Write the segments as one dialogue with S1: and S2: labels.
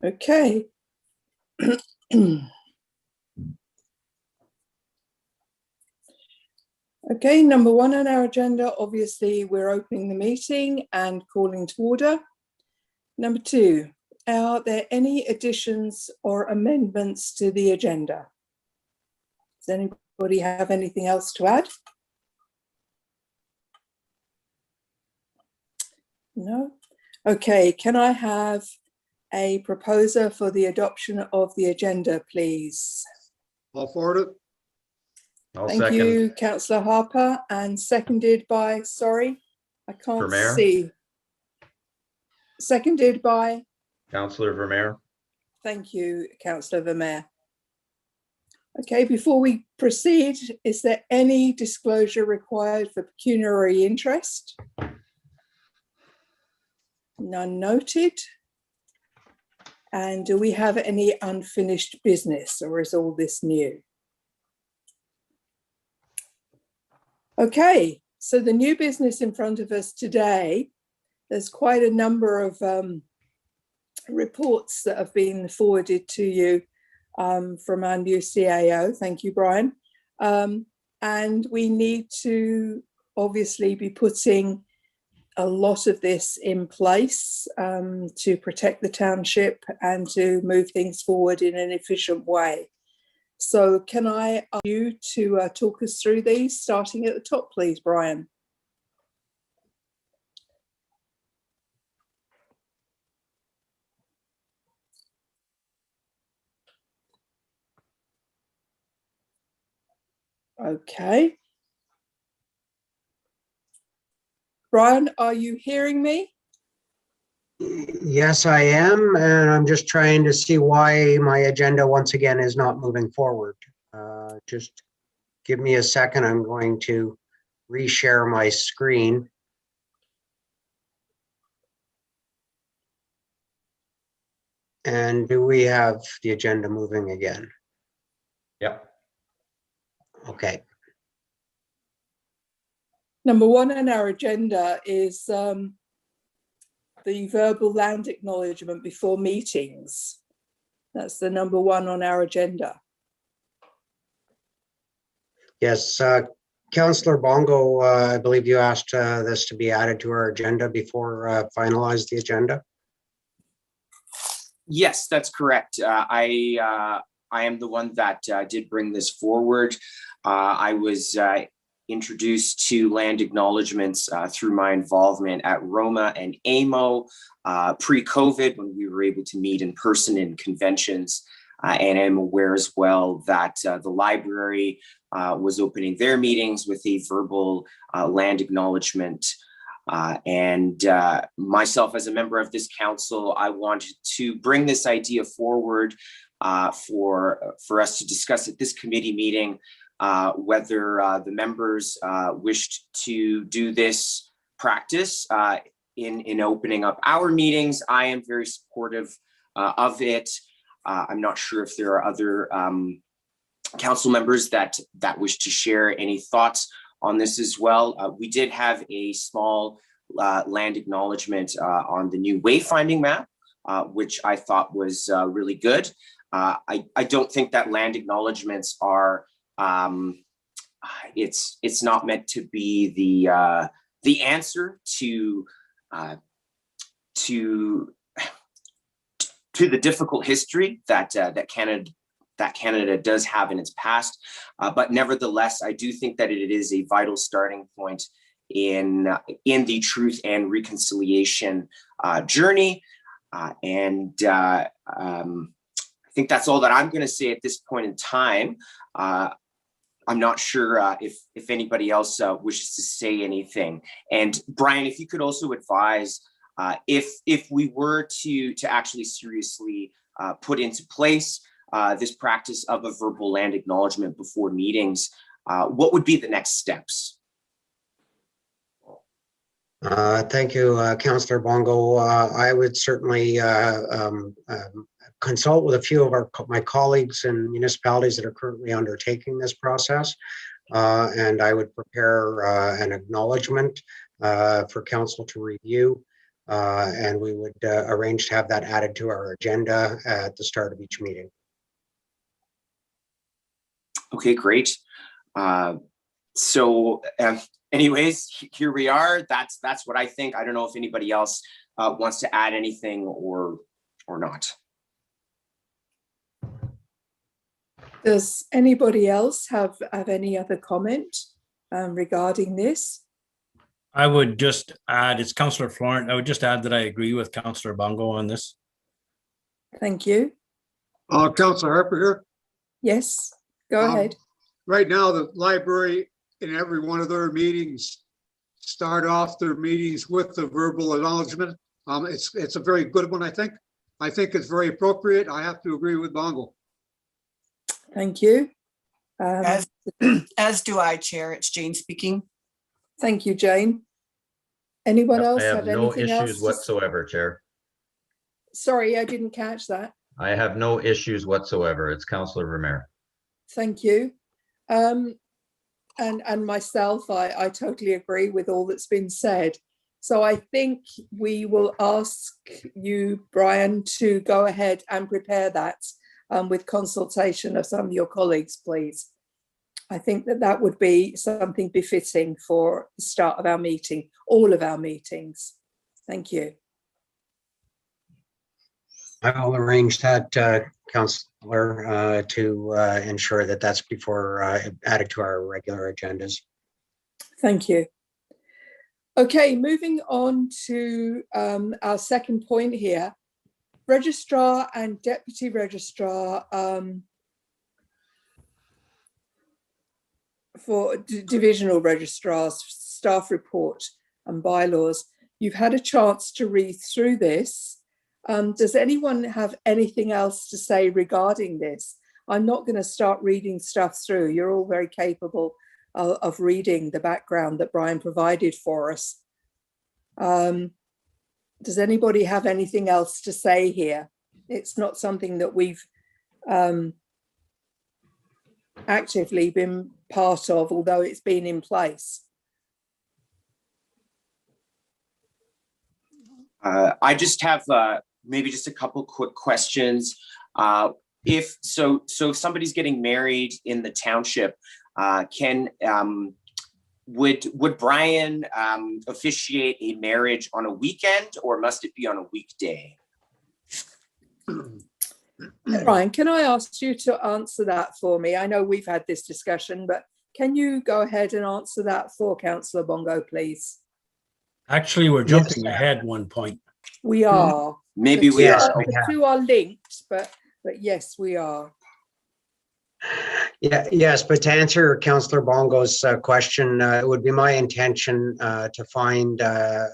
S1: Okay. Okay, number one on our agenda, obviously we're opening the meeting and calling to order. Number two, are there any additions or amendments to the agenda? Does anybody have anything else to add? No? Okay, can I have a proposer for the adoption of the agenda, please?
S2: I'll forward it.
S1: Thank you, Councillor Harper, and seconded by, sorry, I can't see. Seconded by?
S3: Councillor Vermeer.
S1: Thank you, Councillor Vermeer. Okay, before we proceed, is there any disclosure required for pecuniary interest? None noted. And do we have any unfinished business, or is all this new? Okay, so the new business in front of us today, there's quite a number of reports that have been forwarded to you from our new CAO. Thank you, Brian. And we need to obviously be putting a lot of this in place to protect the township and to move things forward in an efficient way. So can I ask you to talk us through these, starting at the top, please, Brian? Okay. Brian, are you hearing me?
S4: Yes, I am, and I'm just trying to see why my agenda once again is not moving forward. Just give me a second. I'm going to reshare my screen. And do we have the agenda moving again?
S3: Yeah.
S4: Okay.
S1: Number one on our agenda is the verbal land acknowledgement before meetings. That's the number one on our agenda.
S4: Yes, Councillor Bongo, I believe you asked this to be added to our agenda before finalize the agenda.
S5: Yes, that's correct. I am the one that did bring this forward. I was introduced to land acknowledgements through my involvement at Roma and AMO pre-COVID, when we were able to meet in person in conventions. And I'm aware as well that the library was opening their meetings with a verbal land acknowledgement. And myself, as a member of this council, I wanted to bring this idea forward for us to discuss at this committee meeting, whether the members wished to do this practice in opening up our meetings. I am very supportive of it. I'm not sure if there are other council members that wish to share any thoughts on this as well. We did have a small land acknowledgement on the new wayfinding map, which I thought was really good. I don't think that land acknowledgements are, it's not meant to be the answer to the difficult history that Canada does have in its past, but nevertheless, I do think that it is a vital starting point in the truth and reconciliation journey, and I think that's all that I'm going to say at this point in time. I'm not sure if anybody else wishes to say anything. And Brian, if you could also advise if we were to actually seriously put into place this practice of a verbal land acknowledgement before meetings, what would be the next steps?
S4: Thank you, Councillor Bongo. I would certainly consult with a few of my colleagues in municipalities that are currently undertaking this process, and I would prepare an acknowledgement for council to review. And we would arrange to have that added to our agenda at the start of each meeting.
S5: Okay, great. Anyways, here we are. That's what I think. I don't know if anybody else wants to add anything or not.
S1: Does anybody else have any other comment regarding this?
S2: I would just add, it's Councillor Florent. I would just add that I agree with Councillor Bongo on this.
S1: Thank you.
S6: Councillor Harper here.
S1: Yes, go ahead.
S6: Right now, the library in every one of their meetings start off their meetings with the verbal acknowledgement. It's a very good one, I think. I think it's very appropriate. I have to agree with Bongo.
S1: Thank you.
S7: As do I, Chair. It's Jane speaking.
S1: Thank you, Jane. Anyone else
S3: I have
S1: have
S3: no
S1: anything else?
S3: issues whatsoever, Chair.
S1: Sorry, I didn't catch that.
S3: I have no issues whatsoever. It's Councillor Vermeer.
S1: Thank you. And myself, I totally agree with all that's been said. So I think we will ask you, Brian, to go ahead and prepare that with consultation of some of your colleagues, please. I think that would be something befitting for the start of our meeting, all of our meetings. Thank you.
S4: I will arrange that, Councillor, to ensure that that's before added to our regular agendas.
S1: Thank you. Okay, moving on to our second point here. Registrar and Deputy Registrar for Divisional Registrars, staff report and bylaws. You've had a chance to read through this. Does anyone have anything else to say regarding this? I'm not going to start reading stuff through. You're all very capable of reading the background that Brian provided for us. Does anybody have anything else to say here? It's not something that we've actively been part of, although it's been in place.
S5: I just have maybe just a couple quick questions. If somebody's getting married in the township, would Brian officiate a marriage on a weekend, or must it be on a weekday?
S1: Brian, can I ask you to answer that for me? I know we've had this discussion, but can you go ahead and answer that for Councillor Bongo, please?
S2: Actually, we're jumping ahead one point.
S1: We are.
S5: Maybe we are.
S1: The two are linked, but yes, we are.
S4: Yeah, yes, but to answer Councillor Bongo's question, it would be my intention to find a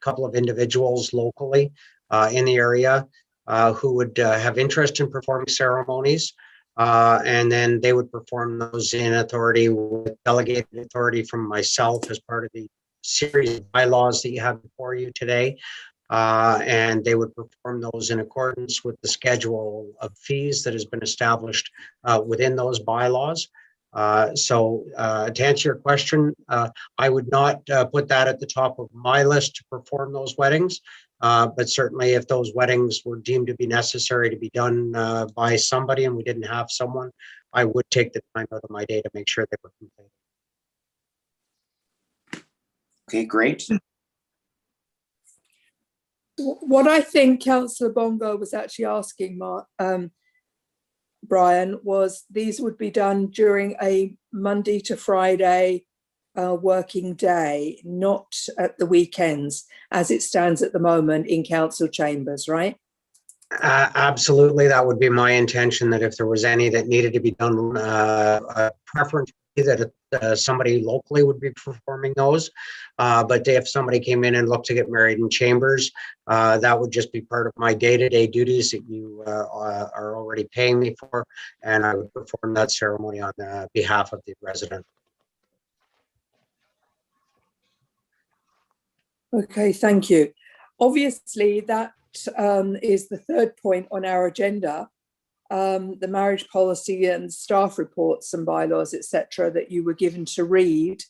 S4: couple of individuals locally in the area who would have interest in performing ceremonies, and then they would perform those in authority with delegated authority from myself as part of the series of bylaws that you have before you today. And they would perform those in accordance with the schedule of fees that has been established within those bylaws. So to answer your question, I would not put that at the top of my list to perform those weddings, but certainly if those weddings were deemed to be necessary to be done by somebody and we didn't have someone, I would take the time out of my day to make sure they were completed.
S5: Okay, great.
S1: What I think Councillor Bongo was actually asking, Brian, was these would be done during a Monday to Friday working day, not at the weekends, as it stands at the moment in council chambers, right?
S4: Absolutely, that would be my intention, that if there was any that needed to be done, preference that somebody locally would be performing those. But if somebody came in and looked to get married in chambers, that would just be part of my day-to-day duties that you are already paying me for, and I would perform that ceremony on behalf of the resident.
S1: Okay, thank you. Obviously, that is the third point on our agenda. The marriage policy and staff reports and bylaws, etc., that you were given to read.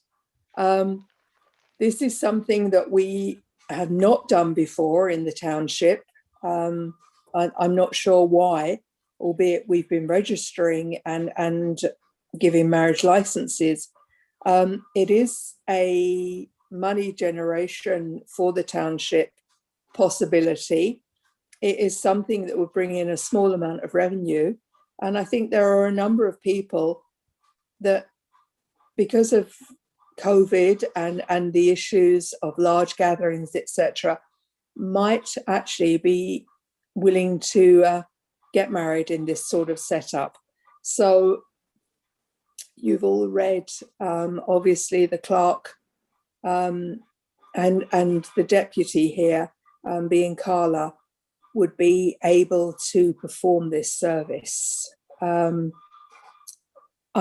S1: This is something that we have not done before in the township. I'm not sure why, albeit we've been registering and giving marriage licenses. It is a money generation for the township possibility. It is something that would bring in a small amount of revenue. And I think there are a number of people that, because of COVID and the issues of large gatherings, etc., might actually be willing to get married in this sort of setup. So you've all read, obviously, the clerk and the deputy here, being Carla, would be able to perform this service. I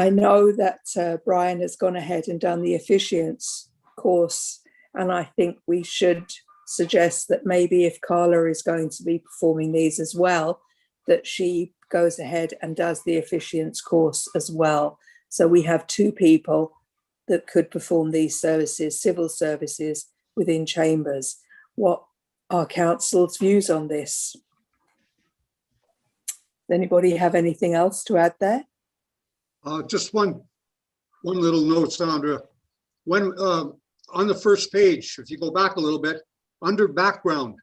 S1: know that Brian has gone ahead and done the officiants course, and I think we should suggest that maybe if Carla is going to be performing these as well, that she goes ahead and does the officiants course as well. So we have two people that could perform these services, civil services, within chambers. What are council's views on this? Does anybody have anything else to add there?
S6: Just one little note, Sandra. When on the first page, if you go back a little bit, under background,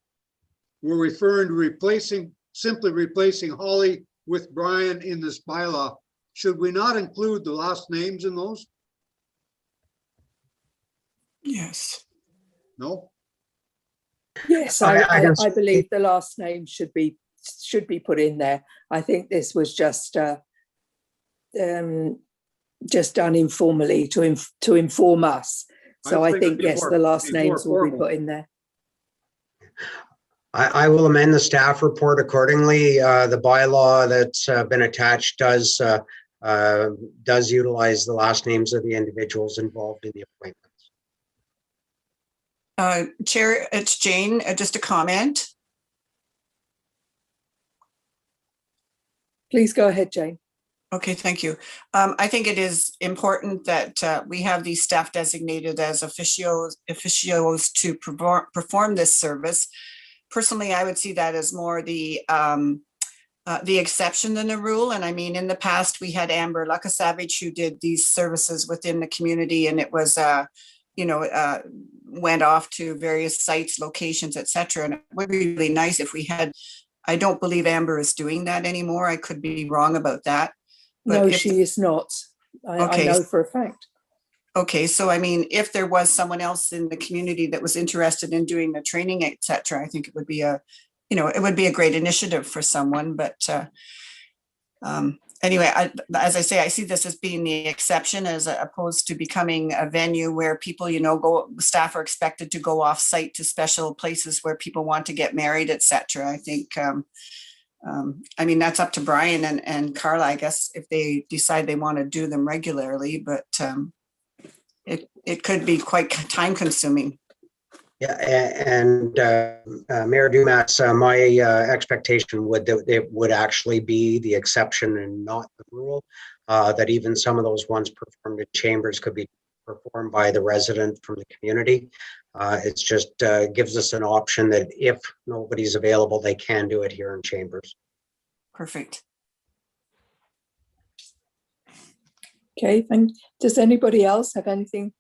S6: we're referring to simply replacing Holly with Brian in this bylaw. Should we not include the last names in those?
S7: Yes.
S6: No?
S1: Yes, I believe the last name should be put in there. I think this was just done informally to inform us. So I think yes, the last names will be put in there.
S4: I will amend the staff report accordingly. The bylaw that's been attached does utilize the last names of the individuals involved in the appointments.
S7: Chair, it's Jane. Just a comment.
S1: Please go ahead, Jane.
S7: Okay, thank you. I think it is important that we have these staff designated as officios to perform this service. Personally, I would see that as more the exception than the rule. And I mean, in the past, we had Amber Luckasavage who did these services within the community, and it was, went off to various sites, locations, etc. And it would be really nice if we had. I don't believe Amber is doing that anymore. I could be wrong about that. But
S1: no, she is not. I know for a fact.
S7: Okay, so I mean, if there was someone else in the community that was interested in doing the training, etc., I think it would be a great initiative for someone. But anyway, as I say, I see this as being the exception as opposed to becoming a venue where people, staff are expected to go off site to special places where people want to get married, etc. I think, I mean, that's up to Brian and Carla, I guess, if they decide they want to do them regularly, but it could be quite time consuming.
S4: Yeah, and Mayor Dumas, my expectation would actually be the exception and not the rule, that even some of those ones performed in chambers could be performed by the resident from the community. It's just gives us an option that if nobody's available, they can do it here in chambers.
S7: Perfect.
S1: Okay, and does anybody else have anything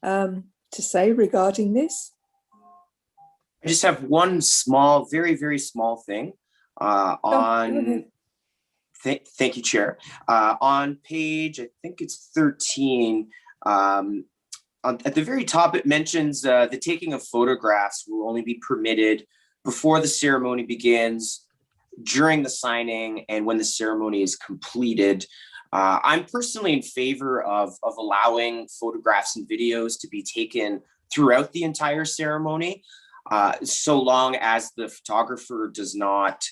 S1: to say regarding this?
S5: I just have one small, very, very small thing thank you, Chair. On page, I think it's 13, at the very top, it mentions the taking of photographs will only be permitted before the ceremony begins, during the signing, and when the ceremony is completed. I'm personally in favor of allowing photographs and videos to be taken throughout the entire ceremony, so long as the photographer does not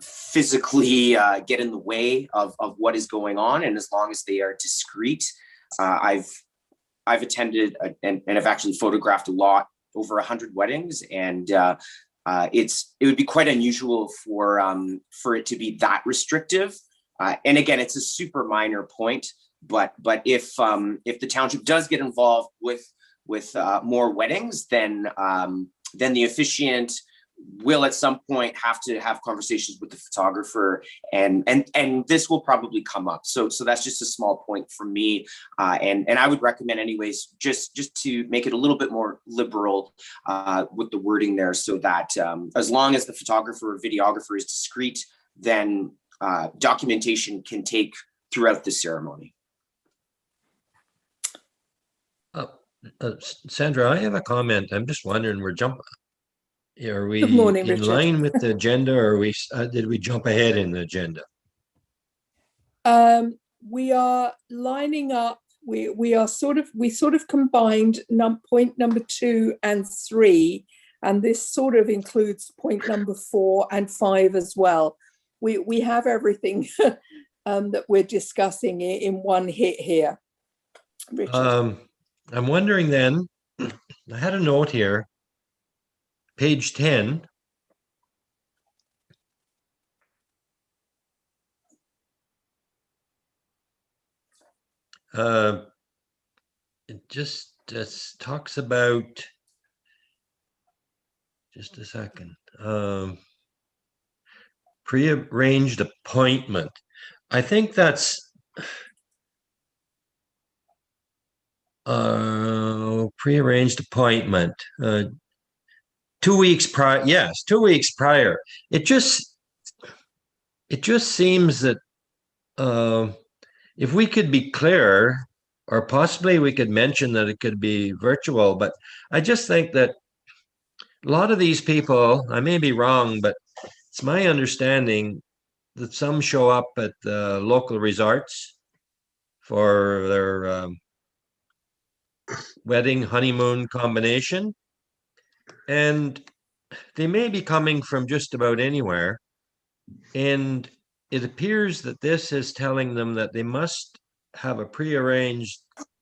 S5: physically get in the way of what is going on, and as long as they are discreet. I've attended and have actually photographed a lot, over 100 weddings, and it would be quite unusual for it to be that restrictive. And again, it's a super minor point, but if the township does get involved with more weddings, then the officiant will at some point have to have conversations with the photographer, and this will probably come up. So that's just a small point for me, and I would recommend anyways, just to make it a little bit more liberal with the wording there, so that as long as the photographer or videographer is discreet, then documentation can take throughout the ceremony.
S8: Sandra, I have a comment. I'm just wondering, are we
S1: Good morning,
S8: in
S1: Richard.
S8: line with the agenda, or did we jump ahead in the agenda?
S1: We are lining up. We sort of combined point number 2 and 3, and this sort of includes point number 4 and 5 as well. We have everything that we're discussing in one hit here. Richard.
S8: I'm wondering then, I had a note here, page 10. It just talks about, just a second, pre-arranged appointment. I think that's pre-arranged appointment. 2 weeks prior. Yes, 2 weeks prior. It just seems that if we could be clear, or possibly we could mention that it could be virtual, but I just think that a lot of these people, I may be wrong, but it's my understanding that some show up at the local resorts for their wedding honeymoon combination, and they may be coming from just about anywhere, and it appears that this is telling them that they must have a prearranged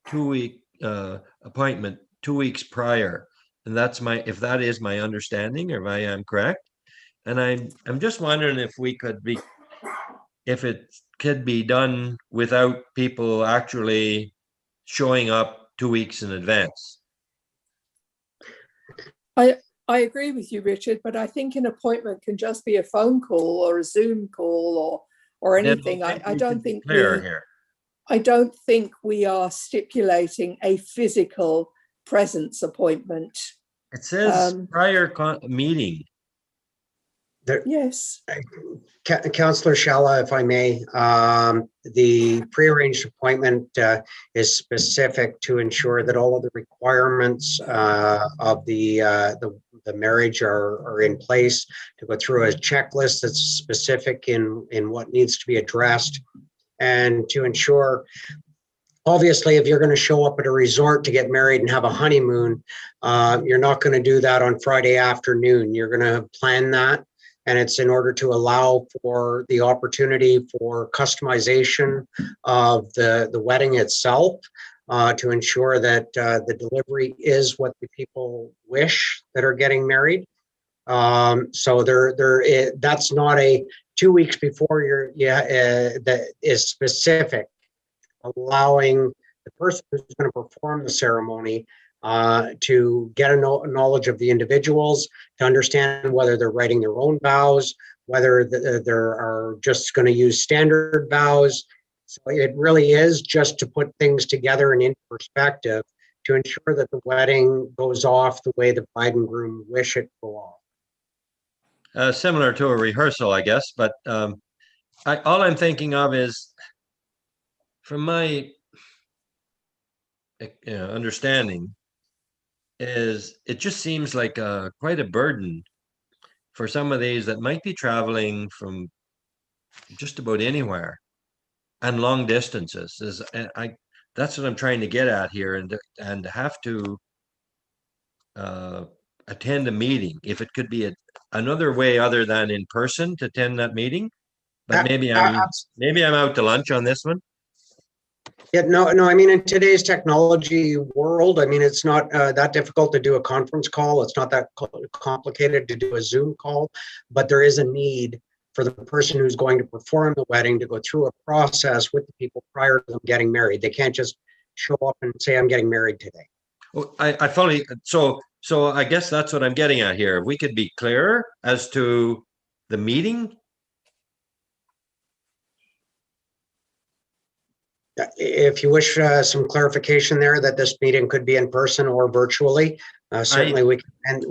S8: 2-week appointment 2 weeks prior, and that's if that is my understanding, or if I am correct. And I'm just wondering if it could be done without people actually showing up 2 weeks in advance.
S1: I agree with you, Richard, but I think an appointment can just be a phone call or a Zoom call or anything. I don't think we are stipulating a physical presence appointment.
S8: It says prior meeting.
S1: Yes.
S4: Councillor Shalla, if I may, the prearranged appointment is specific to ensure that all of the requirements of the marriage are in place, to go through a checklist that's specific in what needs to be addressed, and to ensure, obviously, if you're going to show up at a resort to get married and have a honeymoon, you're not going to do that on Friday afternoon. You're going to plan that. And it's in order to allow for the opportunity for customization of the wedding itself, to ensure that the delivery is what the people wish that are getting married. So that's not a 2 weeks before that is specific, allowing the person who's going to perform the ceremony to get a knowledge of the individuals, to understand whether they're writing their own vows, whether they are just going to use standard vows. So it really is just to put things together and in perspective, to ensure that the wedding goes off the way the bride and groom wish it to go off.
S8: Similar to a rehearsal, I guess, but all I'm thinking of is, from my understanding, is it just seems like quite a burden for some of these that might be traveling from just about anywhere and long distances. That's what I'm trying to get at here, and to have to attend a meeting. If it could be another way other than in person to attend that meeting, but maybe I'm out to lunch on this one.
S4: Yeah, no, I mean, in today's technology world, I mean, it's not that difficult to do a conference call. It's not that complicated to do a Zoom call, but there is a need for the person who's going to perform the wedding to go through a process with the people prior to them getting married. They can't just show up and say, I'm getting married today.
S8: I fully, so I guess that's what I'm getting at here. If we could be clearer as to the meeting.
S4: If you wish some clarification there, that this meeting could be in person or virtually, certainly we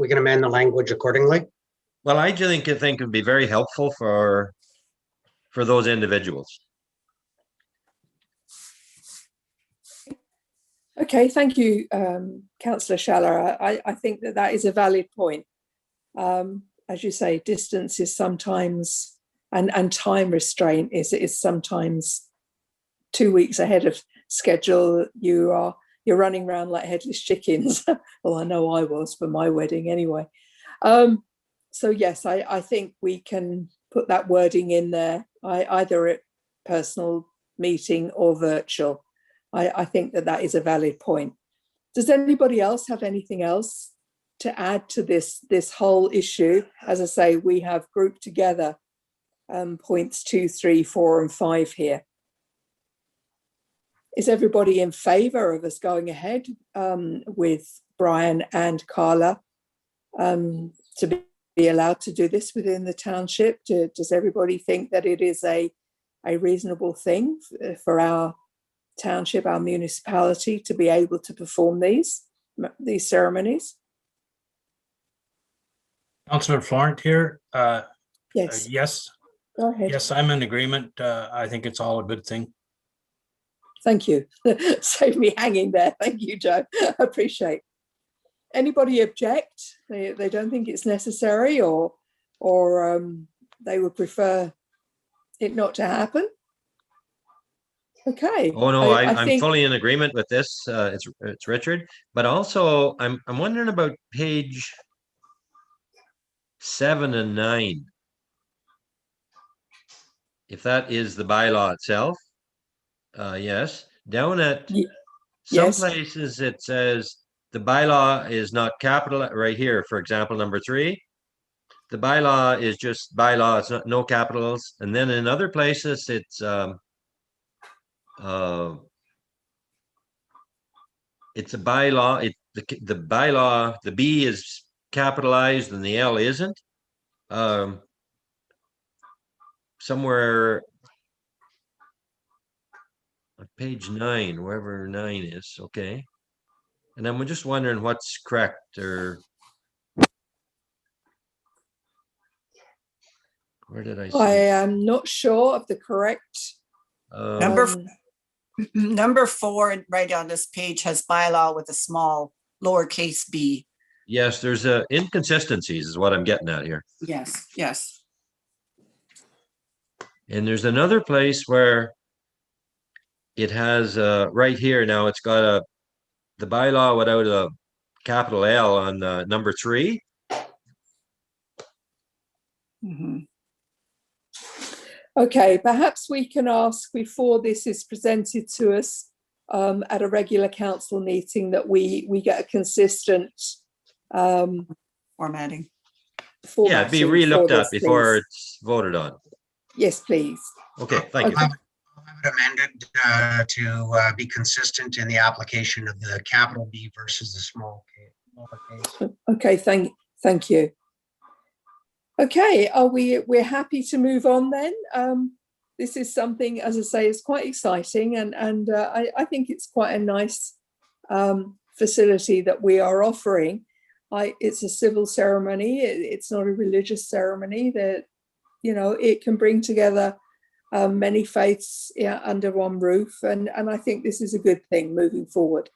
S4: can amend the language accordingly.
S8: Well, I think it'd be very helpful for those individuals.
S1: Okay, thank you, Councillor Schaller. I think that is a valid point. As you say, distance is sometimes, and time restraint is sometimes 2 weeks ahead of schedule. You're running around like headless chickens. Well, I know I was for my wedding anyway. So yes, I think we can put that wording in there, either at personal meeting or virtual. I think that is a valid point. Does anybody else have anything else to add to this whole issue? As I say, we have grouped together points 2, 3, 4, and 5 here. Is everybody in favour of us going ahead with Brian and Carla to be allowed to do this within the township? Does everybody think that it is a reasonable thing for our township, our municipality, to be able to perform these ceremonies?
S2: Councillor Florent here.
S1: Yes.
S2: Yes.
S1: Go ahead.
S2: Yes, I'm in agreement. I think it's all a good thing.
S1: Thank you. Save me hanging there. Thank you, Joe. Appreciate. Anybody object? They don't think it's necessary, or they would prefer it not to happen? Okay.
S8: Oh no, I'm
S1: think,
S8: fully in agreement with this. It's Richard, but also I'm wondering about page 7 and 9. If that is the bylaw itself. Yes, down at some
S1: yes.
S8: places it says the bylaw is not capital right here. For example, number 3, the bylaw is just bylaw. It's not no capitals. And then in other places it's a bylaw. The bylaw, the B is capitalized and the L isn't. Somewhere on page 9, wherever 9 is, okay. And I'm just wondering what's correct, or where did I see?
S1: I am not sure of the correct.
S7: Number 4 right on this page has bylaw with a small lowercase b.
S8: Yes, there's inconsistencies is what I'm getting at here.
S7: Yes, yes.
S8: And there's another place where it has right here now, it's got the bylaw without a capital L on number 3.
S7: Mm-hmm.
S1: Okay, perhaps we can ask before this is presented to us at a regular council meeting that we get a consistent
S7: Formatting.
S8: Yeah, it'd be re-looked at before
S1: please.
S8: it's voted on.
S1: Yes, please.
S8: Okay, thank you.
S4: I would amend it to be consistent in the application of the capital B versus the small case.
S1: Okay, thank you. Okay, we're happy to move on then. This is something, as I say, is quite exciting, and I think it's quite a nice facility that we are offering. It's a civil ceremony. It's not a religious ceremony. That, you know, it can bring together many faiths under one roof, and I think this is a good thing moving forward.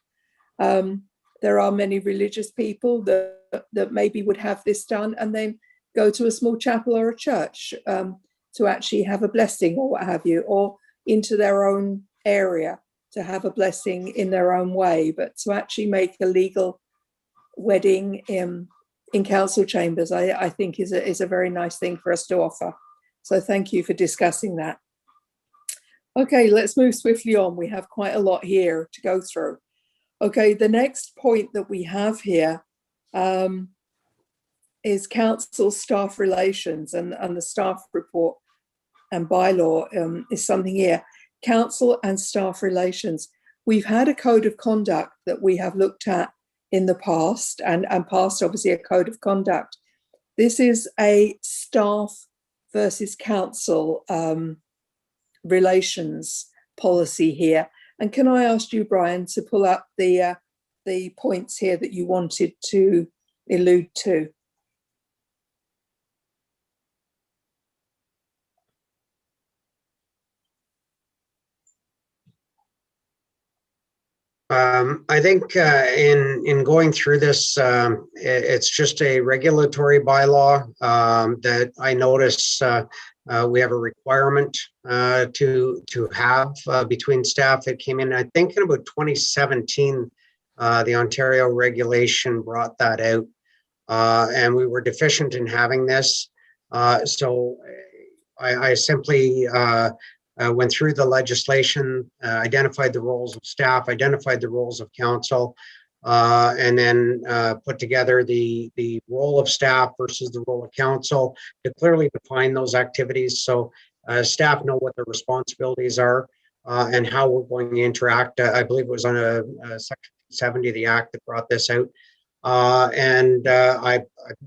S1: There are many religious people that maybe would have this done and then go to a small chapel or a church to actually have a blessing or what have you, or into their own area to have a blessing in their own way. But to actually make a legal wedding in council chambers, I think is a very nice thing for us to offer. So thank you for discussing that. Okay, let's move swiftly on. We have quite a lot here to go through. Okay, the next point that we have here is council staff relations, and the staff report and bylaw is something here. Council and staff relations. We've had a code of conduct that we have looked at in the past and passed obviously a code of conduct. This is a staff versus council relations policy here. And can I ask you, Brian, to pull up the points here that you wanted to allude to?
S4: I think in going through this, it's just a regulatory bylaw that I notice we have a requirement to have between staff. It came in, I think, in about 2017. The Ontario regulation brought that out, and we were deficient in having this. So I simply went through the legislation, identified the roles of staff, identified the roles of council, and then put together the role of staff versus the role of council to clearly define those activities so staff know what their responsibilities are and how we're going to interact. I believe it was on a Section 70 of the Act that brought this out. And I'm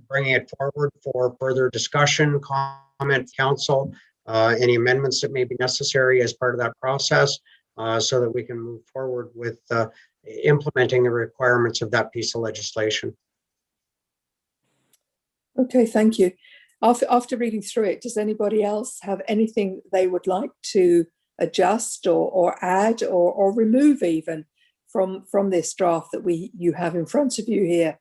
S4: bringing it forward for further discussion, comment, council, any amendments that may be necessary as part of that process so that we can move forward with implementing the requirements of that piece of legislation.
S1: Okay, thank you. After reading through it, does anybody else have anything they would like to adjust or add or remove even from this draft that you have in front of you here?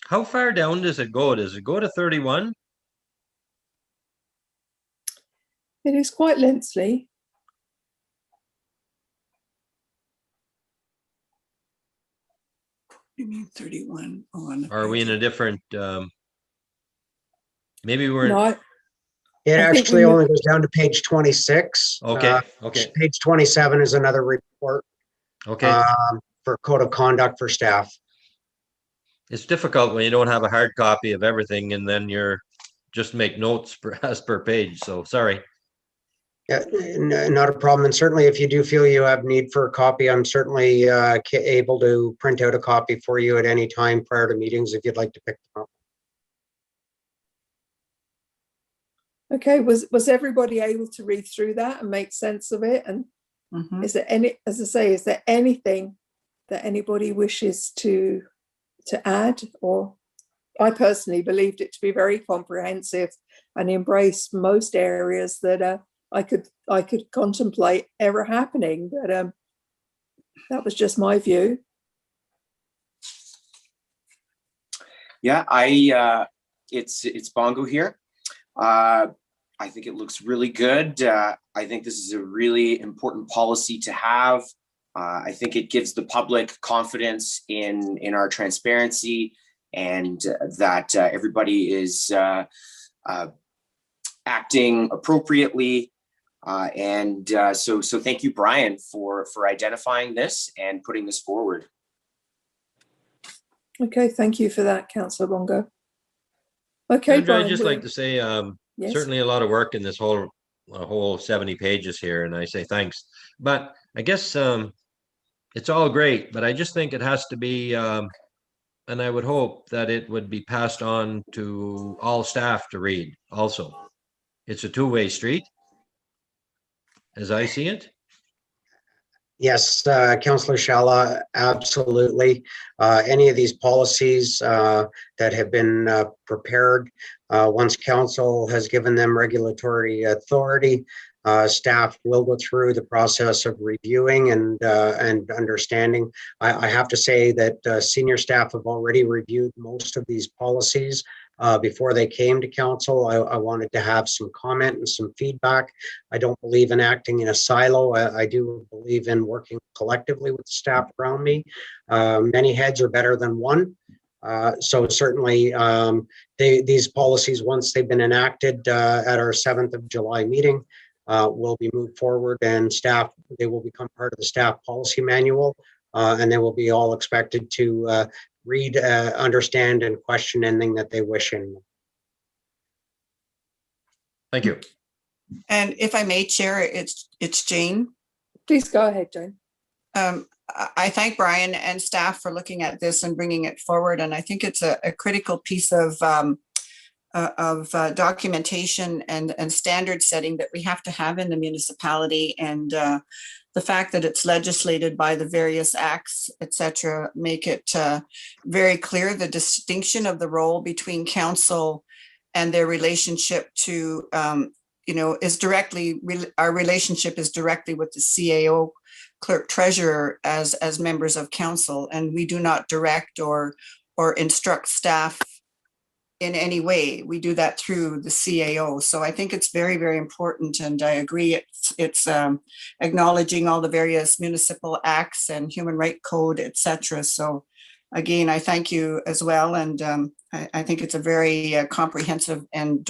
S8: How far down does it go? Does it go to 31?
S1: It is quite lengthy.
S7: You mean 31 on?
S8: Are we in a different, maybe we're,
S1: No,
S4: It
S1: I think
S4: actually
S1: we-
S4: only goes down to page 26.
S8: okay, okay,
S4: Page 27 is another report
S8: okay.
S4: for code of conduct for staff.
S8: It's difficult when you don't have a hard copy of everything and then you're just make notes as per page. So sorry.
S4: Yeah, not a problem. And certainly if you do feel you have need for a copy, I'm certainly able to print out a copy for you at any time prior to meetings if you'd like to pick them up.
S1: Okay, was everybody able to read through that and make sense of it? And is there any, as I say, is there anything that anybody wishes to add? Or I personally believed it to be very comprehensive and embraced most areas that I could contemplate ever happening, but that was just my view.
S5: Yeah, it's Bongo here. I think it looks really good. I think this is a really important policy to have. I think it gives the public confidence in our transparency and that everybody is acting appropriately. So thank you, Brian, for identifying this and putting this forward.
S1: Okay, thank you for that, Councillor Bongo. Okay,
S8: Sandra,
S1: Brian,
S8: I'd just like to say,
S1: yes.
S8: certainly a lot of work in this whole 70 pages here, and I say thanks. But I guess it's all great, but I just think it has to be, and I would hope that it would be passed on to all staff to read also. It's a two-way street, as I see it.
S4: Yes, Councillor Shalla, absolutely. Any of these policies that have been prepared, once council has given them regulatory authority, staff will go through the process of reviewing and understanding. I have to say that senior staff have already reviewed most of these policies before they came to council. I wanted to have some comment and some feedback. I don't believe in acting in a silo. I do believe in working collectively with the staff around me. Many heads are better than one. So certainly these policies, once they've been enacted at our 7th of July meeting, will be moved forward, and staff, they will become part of the staff policy manual, and they will be all expected to read, understand, and question anything that they wish in.
S8: Thank you.
S7: And if I may, Chair, it's Jane.
S1: Please go ahead, Jane.
S7: I thank Brian and staff for looking at this and bringing it forward. And I think it's a critical piece of documentation and standard setting that we have to have in the municipality. And the fact that it's legislated by the various acts, et cetera, make it very clear the distinction of the role between council and their relationship to, is directly, our relationship is directly with the CAO, clerk treasurer, as members of council, and we do not direct or instruct staff in any way. We do that through the CAO. So I think it's very, very important, and I agree. It's acknowledging all the various municipal acts and human right code, et cetera. So again, I thank you as well, and I think it's a very comprehensive and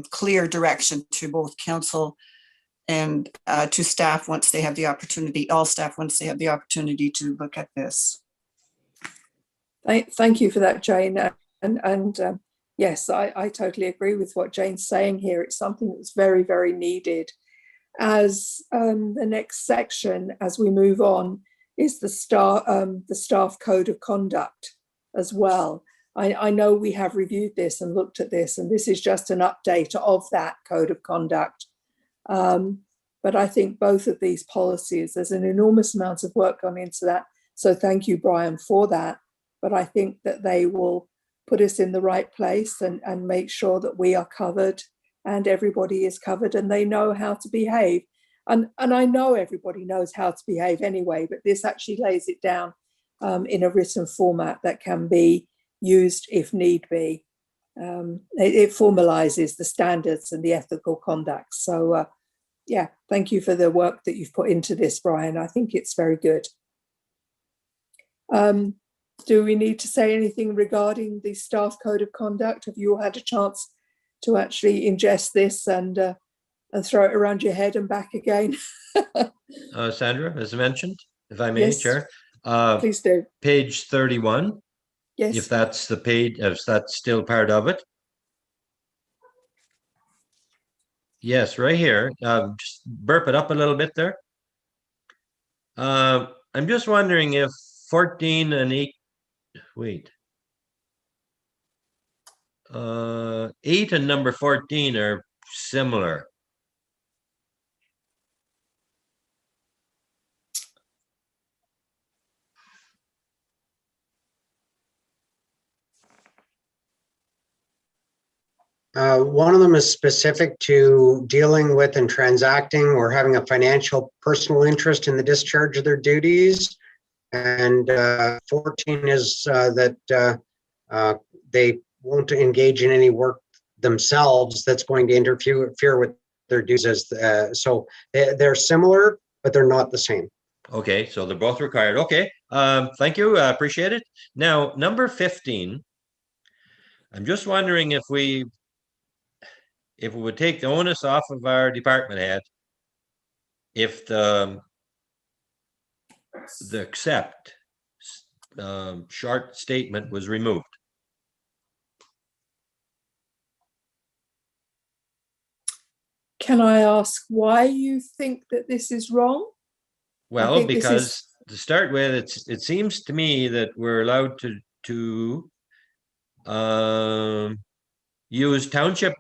S7: clear direction to both council and to staff once they have the opportunity, all staff once they have the opportunity to look at this.
S1: Thank you for that, Jane. And yes, I totally agree with what Jane's saying here. It's something that's very, very needed. As the next section, as we move on, is the staff code of conduct as well. I know we have reviewed this and looked at this, and this is just an update of that code of conduct. But I think both of these policies, there's an enormous amount of work gone into that. So thank you, Brian, for that. But I think that they will put us in the right place and make sure that we are covered and everybody is covered and they know how to behave. And I know everybody knows how to behave anyway, but this actually lays it down in a written format that can be used if need be. It formalizes the standards and the ethical conduct. So yeah, thank you for the work that you've put into this, Brian. I think it's very good. Do we need to say anything regarding the staff code of conduct? Have you all had a chance to actually ingest this and throw it around your head and back again?
S8: Sandra, as mentioned, if I may,
S1: Yes,
S8: Chair.
S1: please do.
S8: Page 31,
S1: Yes.
S8: if that's the page, if that's still part of it. Yes, right here. Just burp it up a little bit there. I'm just wondering if 14 and 8, wait. 8 and number 14 are similar.
S4: One of them is specific to dealing with and transacting or having a financial personal interest in the discharge of their duties. And 14 is that they won't engage in any work themselves that's going to interfere with their duties. So they're similar, but they're not the same.
S8: Okay, so they're both required. Okay, thank you. I appreciate it. Now, number 15, I'm just wondering if we would take the onus off of our department head, if the accept short statement was removed.
S1: Can I ask why you think that this is wrong?
S8: Well, because to start with, it seems to me that we're allowed to use township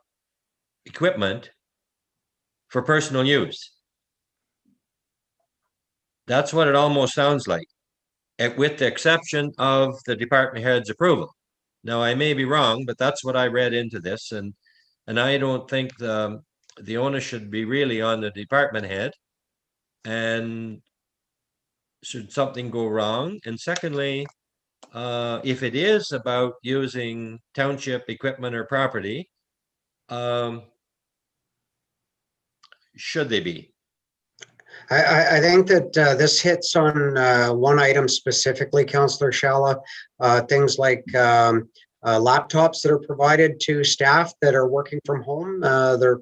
S8: equipment for personal use. That's what it almost sounds like, with the exception of the department head's approval. Now, I may be wrong, but that's what I read into this, and I don't think the onus should be really on the department head. And should something go wrong, and secondly, if it is about using township equipment or property, should they be?
S4: I think that this hits on one item specifically, Councillor Shalla, things like laptops that are provided to staff that are working from home. They're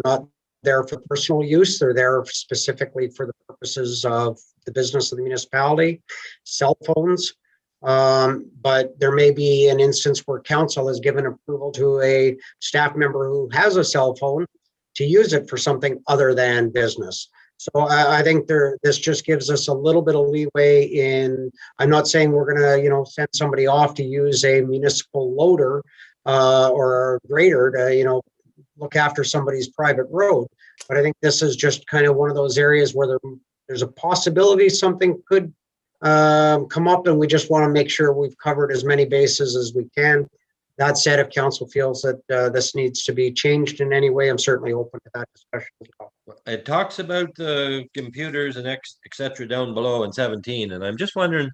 S4: not there for personal use. They're there specifically for the purposes of the business of the municipality. Cell phones. But there may be an instance where council has given approval to a staff member who has a cell phone to use it for something other than business. So I think this just gives us a little bit of leeway in, I'm not saying we're gonna, send somebody off to use a municipal loader or a grader to, look after somebody's private road. But I think this is just kind of one of those areas where there's a possibility something could come up, and we just want to make sure we've covered as many bases as we can. That said, if council feels that this needs to be changed in any way, I'm certainly open to that discussion as well.
S8: It talks about the computers and et cetera down below in 17, and I'm just wondering,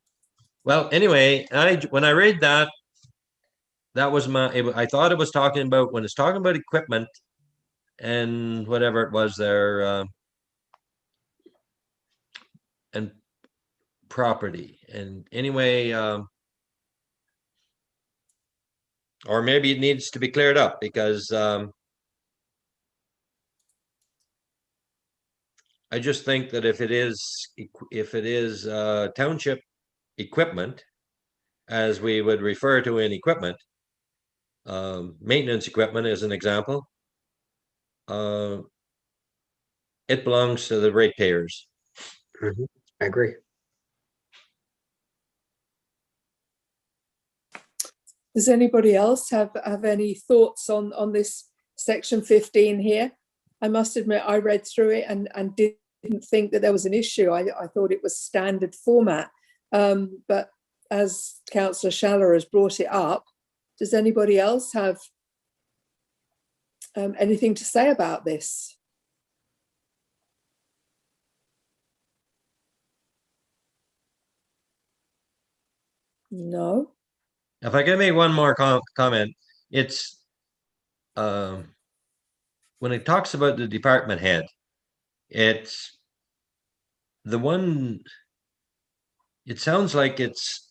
S8: well, anyway, when I read that, that was I thought it was talking about, when it's talking about equipment and whatever it was there, and property, and anyway, or maybe it needs to be cleared up, because I just think that if it is township equipment, as we would refer to in equipment, maintenance equipment as an example, it belongs to the ratepayers.
S4: I agree.
S1: Does anybody else have any thoughts on this section 15 here? I must admit, I read through it and didn't think that there was an issue. I thought it was standard format. But as Councillor Schaller has brought it up, does anybody else have anything to say about this? No.
S8: If I can make one more comment, it's when it talks about the department head, it's the one, it sounds like it's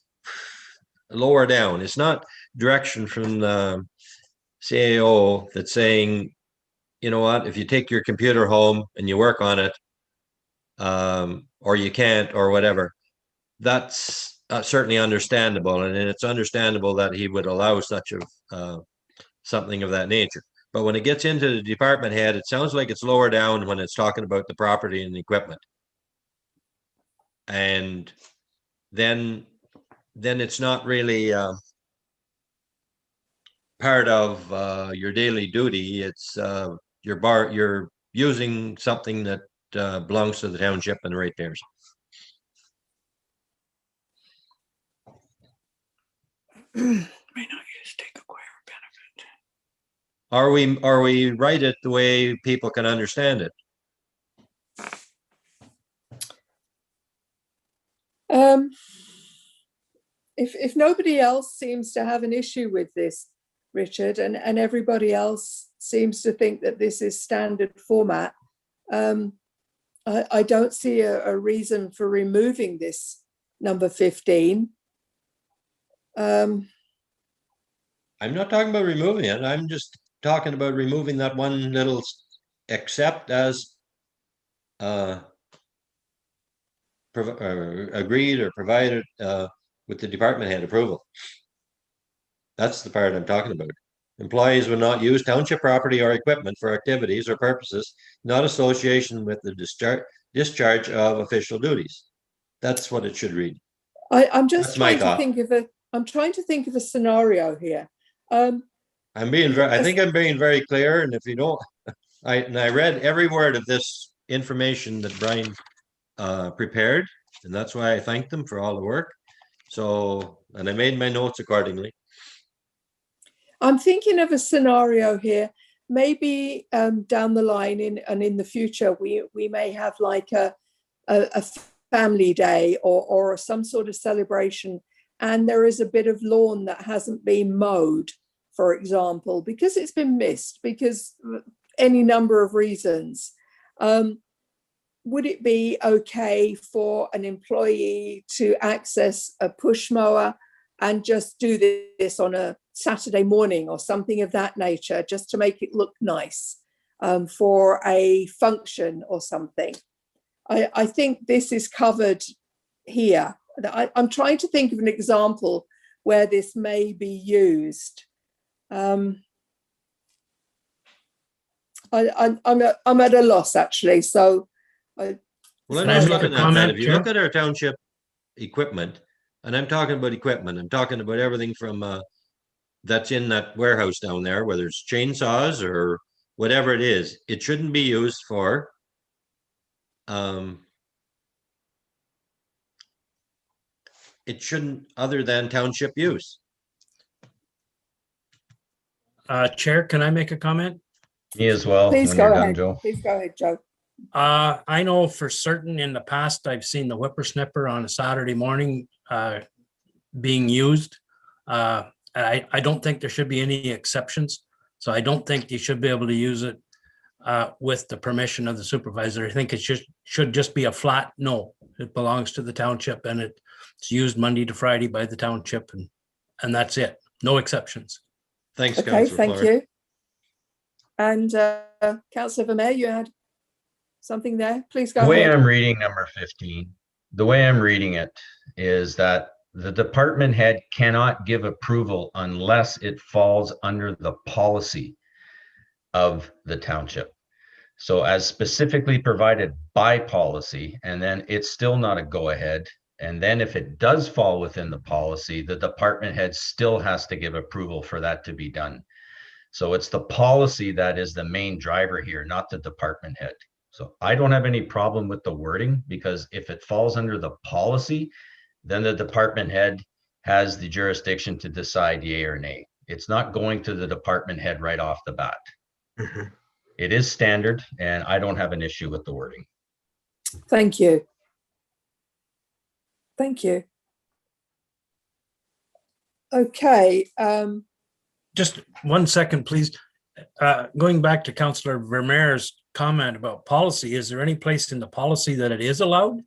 S8: lower down. It's not direction from the CAO that's saying, you know what, if you take your computer home and you work on it, or you can't, or whatever, that's certainly understandable, and it's understandable that he would allow such a something of that nature. But when it gets into the department head, it sounds like it's lower down when it's talking about the property and the equipment, and then it's not really part of your daily duty. It's you're using something that belongs to the township and the ratepayers.
S1: May not use take acquire benefit.
S8: Are we write it the way people can understand it?
S1: If nobody else seems to have an issue with this, Richard, and everybody else seems to think that this is standard format, I don't see a reason for removing this number 15.
S8: I'm not talking about removing it. I'm just talking about removing that one little except as agreed or provided with the department head approval. That's the part I'm talking about. Employees will not use township property or equipment for activities or purposes not association with the discharge of official duties. That's what it should read.
S1: I'm just trying to think of a scenario here.
S8: I think I'm being very clear, and if you don't, I read every word of this information that Brian prepared, and that's why I thanked them for all the work. So, and I made my notes accordingly.
S1: I'm thinking of a scenario here. Maybe down the line in the future, we may have like a family day or some sort of celebration, and there is a bit of lawn that hasn't been mowed, for example, because it's been missed, because any number of reasons. Would it be okay for an employee to access a push mower and just do this on a Saturday morning or something of that nature, just to make it look nice for a function or something? I think this is covered here. I'm trying to think of an example where this may be used. I'm at a loss, actually. So
S8: Well, I'm
S2: Can I
S8: just
S2: make a
S8: looking at that.
S2: comment,
S8: If you look
S2: Chair?
S8: at our township equipment, and I'm talking about equipment, I'm talking about everything from that's in that warehouse down there, whether it's chainsaws or whatever it is, it shouldn't be used for it shouldn't other than township use.
S2: Chair, can I make a comment?
S3: Me as well,
S1: Please
S3: when
S1: go
S3: you're done,
S1: ahead.
S3: Joe.
S1: Please go ahead, Joe.
S2: I know for certain in the past, I've seen the whippersnapper on a Saturday morning being used. I don't think there should be any exceptions. So I don't think you should be able to use it with the permission of the supervisor. I think it should just be a flat no. It belongs to the township and it's used Monday to Friday by the township and that's it. No exceptions.
S8: Thanks,
S1: Okay,
S8: Councillor
S1: thank
S8: Florent.
S1: you. And Councillor Vermeer, you had something there? Please go
S3: The way
S1: ahead.
S3: I'm reading number 15, the way I'm reading it is that the department head cannot give approval unless it falls under the policy of the township. So as specifically provided by policy, and then it's still not a go-ahead. And then if it does fall within the policy, the department head still has to give approval for that to be done. So it's the policy that is the main driver here, not the department head. So I don't have any problem with the wording, because if it falls under the policy, then the department head has the jurisdiction to decide yay or nay. It's not going to the department head right off the bat.
S4: Mhm.
S3: It is standard, and I don't have an issue with the wording.
S1: Thank you. Thank you. Okay.
S2: Just 1 second, please. Going back to Councillor Vermeer's comment about policy, is there any place in the policy that it is allowed?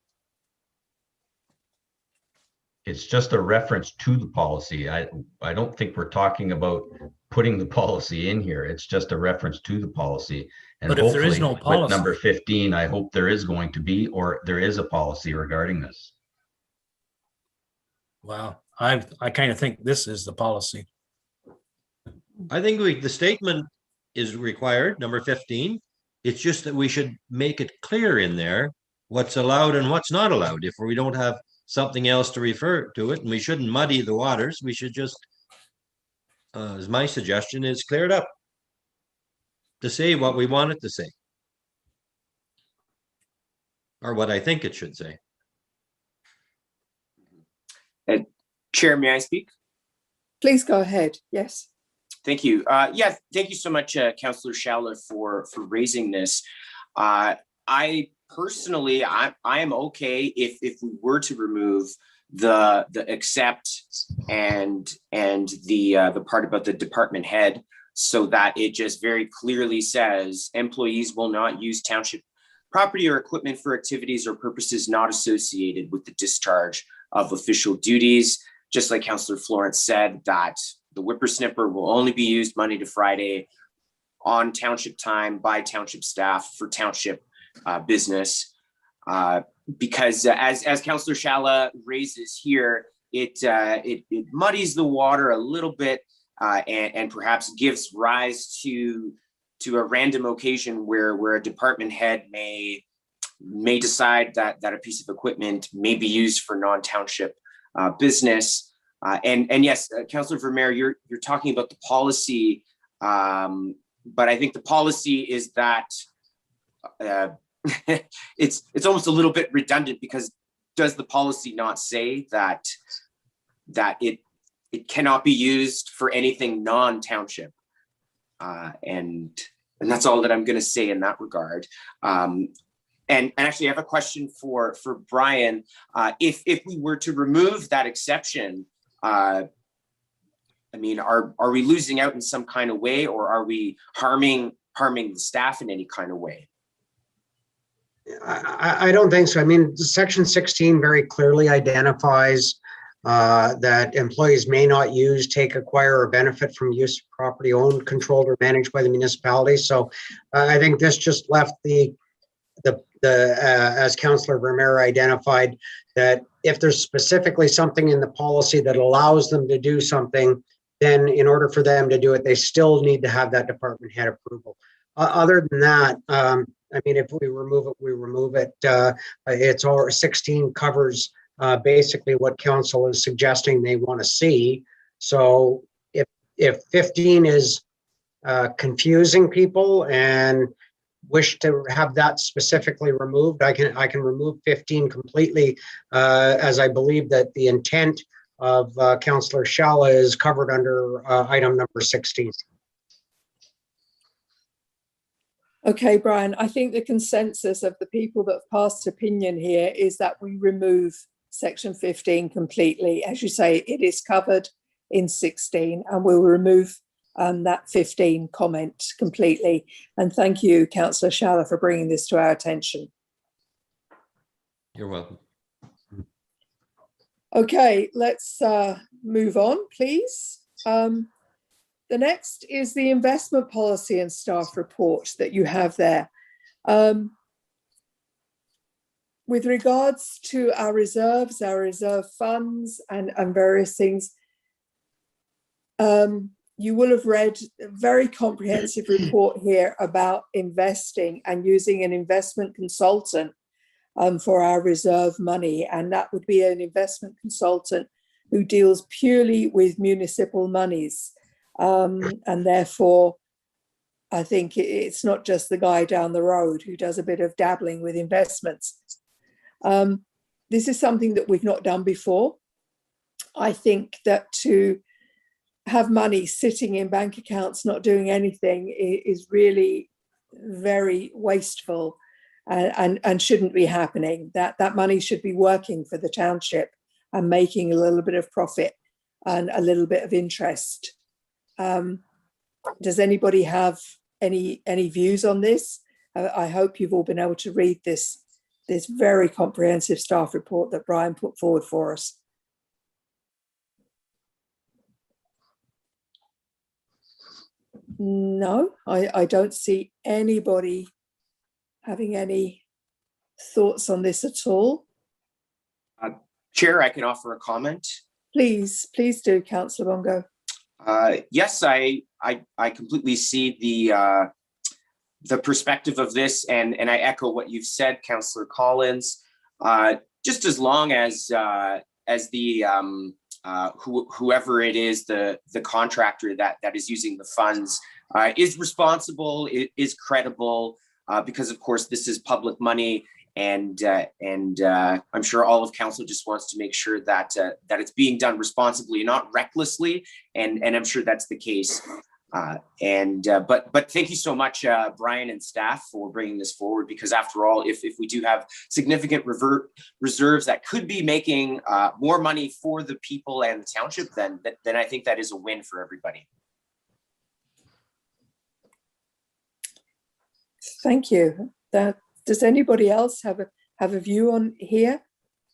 S3: It's just a reference to the policy. I don't think we're talking about putting the policy in here. It's just a reference to the policy. And
S2: But if there is
S3: hopefully
S2: no
S3: with
S2: policy-
S3: number 15, I hope there is going to be, or there is a policy regarding this.
S2: Well, I kind of think this is the policy.
S8: I think the statement is required, number 15. It's just that we should make it clear in there what's allowed and what's not allowed. If we don't have something else to refer to it, and we shouldn't muddy the waters, we should just, as my suggestion is, clear it up to say what we want it to say. Or what I think it should say.
S5: Chair, may I speak?
S1: Please go ahead. Yes.
S5: Thank you. Yeah, thank you so much, Councillor Schaller, for raising this. I personally, I am okay if we were to remove the accept and the part about the department head, so that it just very clearly says employees will not use township property or equipment for activities or purposes not associated with the discharge of official duties. Just like Councillor Florent said, that the whippersnapper will only be used Monday to Friday on township time by township staff for township business. Because as Councillor Schaller raises here, it muddies the water a little bit and perhaps gives rise to a random occasion where a department head may decide that a piece of equipment may be used for non-township business. And yes, Councillor Vermeer, you're talking about the policy, but I think the policy is that it's almost a little bit redundant, because does the policy not say that it cannot be used for anything non-township? And that's all that I'm going to say in that regard. And actually, I have a question for Brian. If we were to remove that exception, I mean, are we losing out in some kind of way, or are we harming the staff in any kind of way?
S4: I don't think so. I mean, section 16 very clearly identifies that employees may not use, take, acquire, or benefit from use of property owned, controlled, or managed by the municipality. So I think this just left the as Councillor Vermeer identified, that if there's specifically something in the policy that allows them to do something, then in order for them to do it, they still need to have that department head approval. Other than that, I mean, if we remove it, we remove it. It's all 16 covers basically what council is suggesting they want to see. So if 15 is confusing people and wish to have that specifically removed, I can remove 15 completely, as I believe that the intent of Councillor Shalla is covered under item number 16.
S1: Okay, Brian, I think the consensus of the people that have passed opinion here is that we remove section 15 completely. As you say, it is covered in 16, and we'll remove that 15 comment completely. And thank you, Councillor Shalla, for bringing this to our attention.
S8: You're welcome.
S1: Okay, let's move on, please. The next is the investment policy and staff report that you have there. With regards to our reserves, our reserve funds and various things, you will have read a very comprehensive report here about investing and using an investment consultant for our reserve money. And that would be an investment consultant who deals purely with municipal monies. And therefore, I think it's not just the guy down the road who does a bit of dabbling with investments. This is something that we've not done before. I think that to have money sitting in bank accounts not doing anything is really very wasteful and shouldn't be happening. That money should be working for the township and making a little bit of profit and a little bit of interest. Does anybody have any views on this? I hope you've all been able to read this very comprehensive staff report that Brian put forward for us. No, I don't see anybody having any thoughts on this at all.
S5: Chair, I can offer a comment.
S1: Please do, Councillor Bongo.
S5: Yes, I completely see the perspective of this, and I echo what you've said, Councillor Collins. Just as long as the whoever it is, the contractor that is using the funds is responsible, is credible, because of course this is public money, and I'm sure all of council just wants to make sure that it's being done responsibly, not recklessly, and I'm sure that's the case. But thank you so much, Brian and staff, for bringing this forward, because after all, if we do have significant reserves that could be making more money for the people and the township, then I think that is a win for everybody.
S1: Thank you. Does anybody else have a view on here?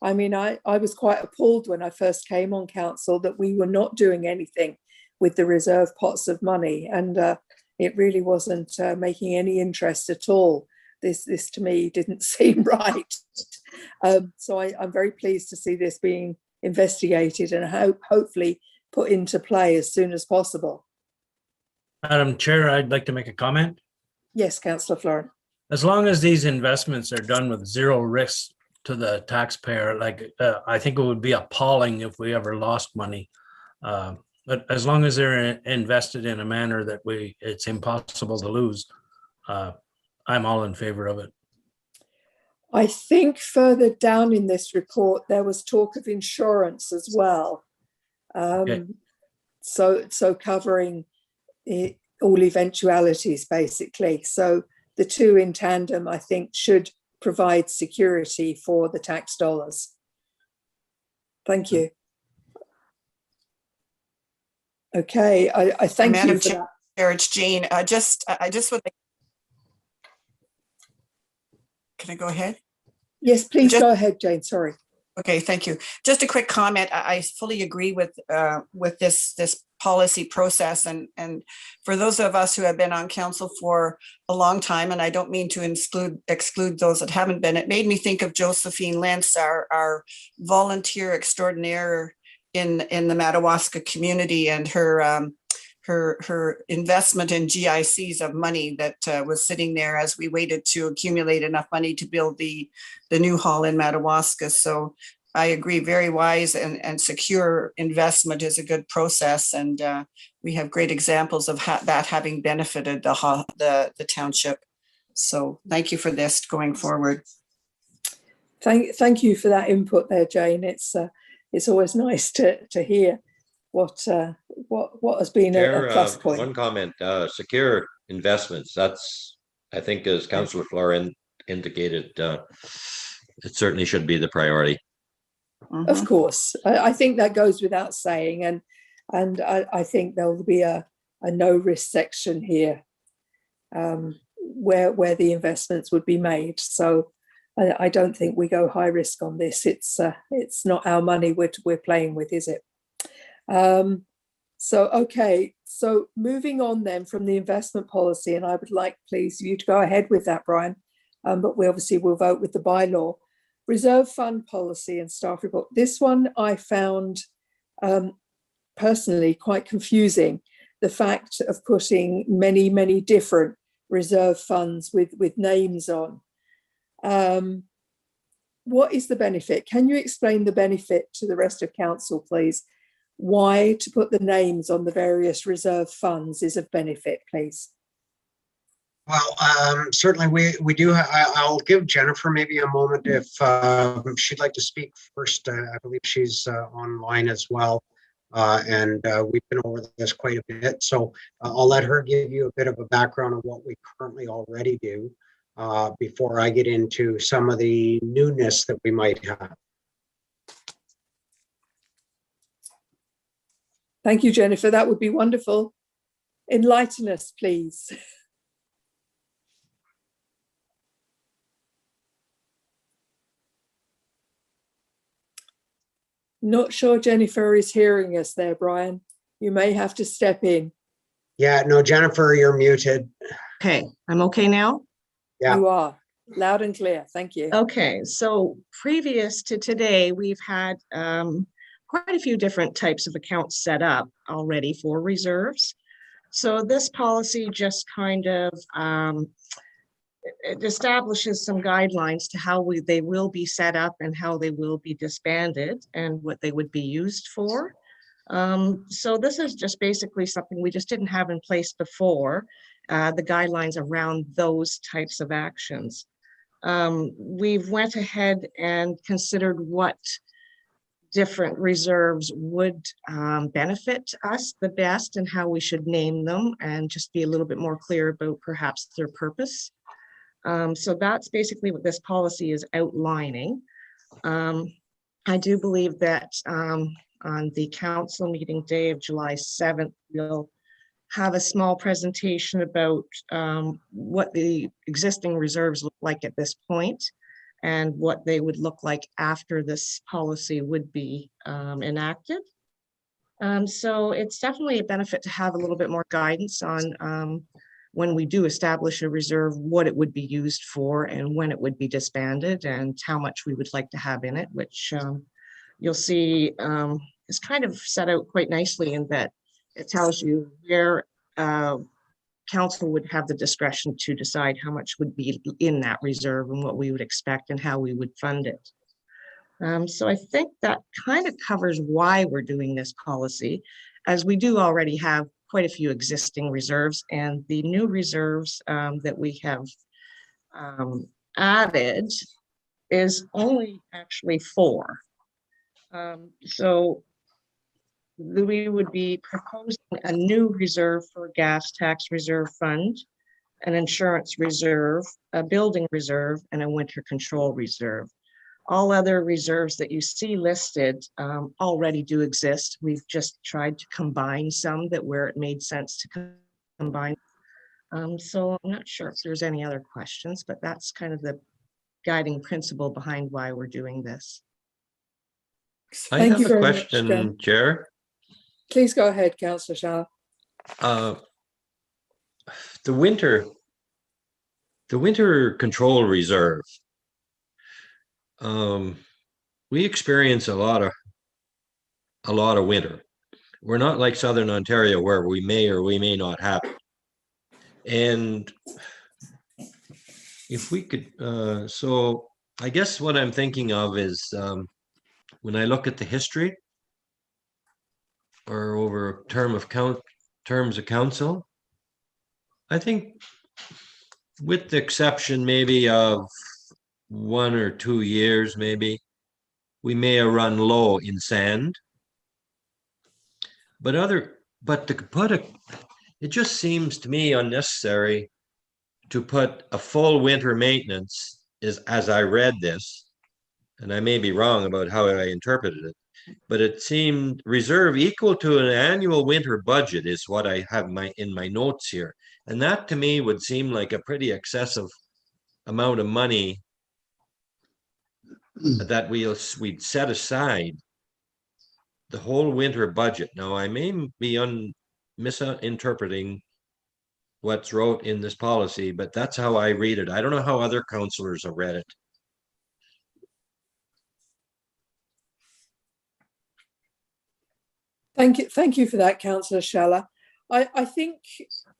S1: I mean, I was quite appalled when I first came on council that we were not doing anything with the reserve pots of money, and it really wasn't making any interest at all. This to me didn't seem right. So I'm very pleased to see this being investigated and hopefully put into play as soon as possible.
S2: Madam Chair, I'd like to make a comment.
S1: Yes, Councillor Florent.
S2: As long as these investments are done with zero risk to the taxpayer, I think it would be appalling if we ever lost money. But as long as they're invested in a manner that it's impossible to lose, I'm all in favor of it.
S1: I think further down in this report, there was talk of insurance as well. Okay. So covering all eventualities, basically. So the two in tandem, I think, should provide security for the tax dollars. Thank you. Okay, I thank you for that.
S7: Chair, it's Jane. I just would like. Can I go ahead?
S1: Yes, please go ahead, Jane. Sorry.
S7: Okay, thank you. Just a quick comment. I fully agree with this policy process, and for those of us who have been on council for a long time, and I don't mean to exclude those that haven't been, it made me think of Josephine Lentz, our volunteer extraordinaire in the Madawaska community, and her her investment in GICs of money that was sitting there as we waited to accumulate enough money to build the new hall in Madawaska. So I agree, very wise and secure investment is a good process. And we have great examples of that having benefited the township. So thank you for this going forward.
S1: Thank you for that input there, Jane. It's always nice to hear what has been a plus point.
S8: One comment, secure investments. That's, I think, as Councillor Flora indicated, it certainly should be the priority.
S1: Of course, I think that goes without saying, and I think there will be a no risk section here where the investments would be made. So I don't think we go high risk on this. It's not our money we're playing with, is it? So okay, so moving on then from the investment policy, and I would like, please, you to go ahead with that, Brian. But we obviously will vote with the bylaw. Reserve fund policy and staff report. This one I found personally quite confusing. The fact of putting many different reserve funds with names on. What is the benefit? Can you explain the benefit to the rest of council, please? Why to put the names on the various reserve funds is of benefit, please?
S4: Well, certainly we do. I'll give Jennifer maybe a moment if she'd like to speak first. I believe she's online as well. And we've been over this quite a bit. So I'll let her give you a bit of a background of what we currently already do before I get into some of the newness that we might have.
S1: Thank you, Jennifer. That would be wonderful. Enlighten us, please. Not sure Jennifer is hearing us there, Brian. You may have to step in.
S4: Yeah, no, Jennifer, you're muted.
S9: Okay, I'm okay now?
S4: Yeah.
S1: You are. Loud and clear. Thank you.
S9: Okay, so previous to today, we've had quite a few different types of accounts set up already for reserves. So this policy just kind of it establishes some guidelines to how they will be set up and how they will be disbanded and what they would be used for. So this is just basically something we just didn't have in place before, the guidelines around those types of actions. We've went ahead and considered what different reserves would benefit us the best and how we should name them and just be a little bit more clear about perhaps their purpose. So that's basically what this policy is outlining. I do believe that on the council meeting day of July 7th, we'll have a small presentation about what the existing reserves look like at this point and what they would look like after this policy would be enacted. So it's definitely a benefit to have a little bit more guidance on when we do establish a reserve, what it would be used for and when it would be disbanded and how much we would like to have in it, which you'll see is kind of set out quite nicely in that it tells you where council would have the discretion to decide how much would be in that reserve and what we would expect and how we would fund it. So I think that kind of covers why we're doing this policy, as we do already have quite a few existing reserves, and the new reserves that we have added is only actually 4. So we would be proposing a new reserve for a gas tax reserve fund, an insurance reserve, a building reserve, and a winter control reserve. All other reserves that you see listed already do exist. We've just tried to combine some that where it made sense to combine. So I'm not sure if there's any other questions, but that's kind of the guiding principle behind why we're doing this.
S8: I
S1: Thank
S8: have
S1: you
S8: a
S1: very much,
S8: question,
S1: Jen.
S8: Chair.
S1: Please go ahead, Councillor Shah.
S8: The winter control reserve. We experience a lot of winter. we're not like Southern Ontario where we may or we may not have it. And if we could, so I guess what I'm thinking of is when I look at the history or over a terms of council, I think with the exception maybe of 1 or 2 years, maybe, we may have run low in sand. But to put it just seems to me unnecessary to put a full winter maintenance as I read this, and I may be wrong about how I interpreted it, but it seemed reserve equal to an annual winter budget is what I have in my notes here. And that to me would seem like a pretty excessive amount of money that we'd set aside the whole winter budget. Now, I may be misinterpreting what's wrote in this policy, but that's how I read it. I don't know how other councillors have read it.
S1: Thank you for that, Councillor Scheller. I think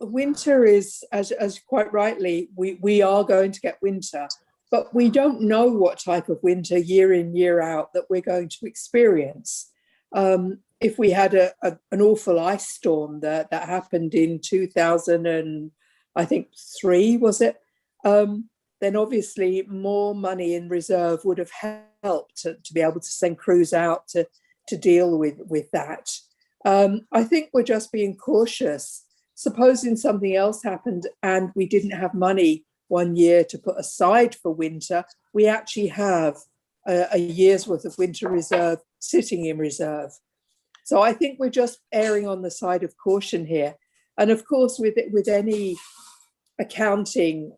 S1: winter is, as quite rightly, we are going to get winter, but we don't know what type of winter year in, year out that we're going to experience. If we had an awful ice storm that happened in 2003, was it? Then obviously more money in reserve would have helped to be able to send crews out to deal with that. I think we're just being cautious. Supposing something else happened and we didn't have money one year to put aside for winter, we actually have a year's worth of winter reserve sitting in reserve. So I think we're just erring on the side of caution here. And of course, with any accounting,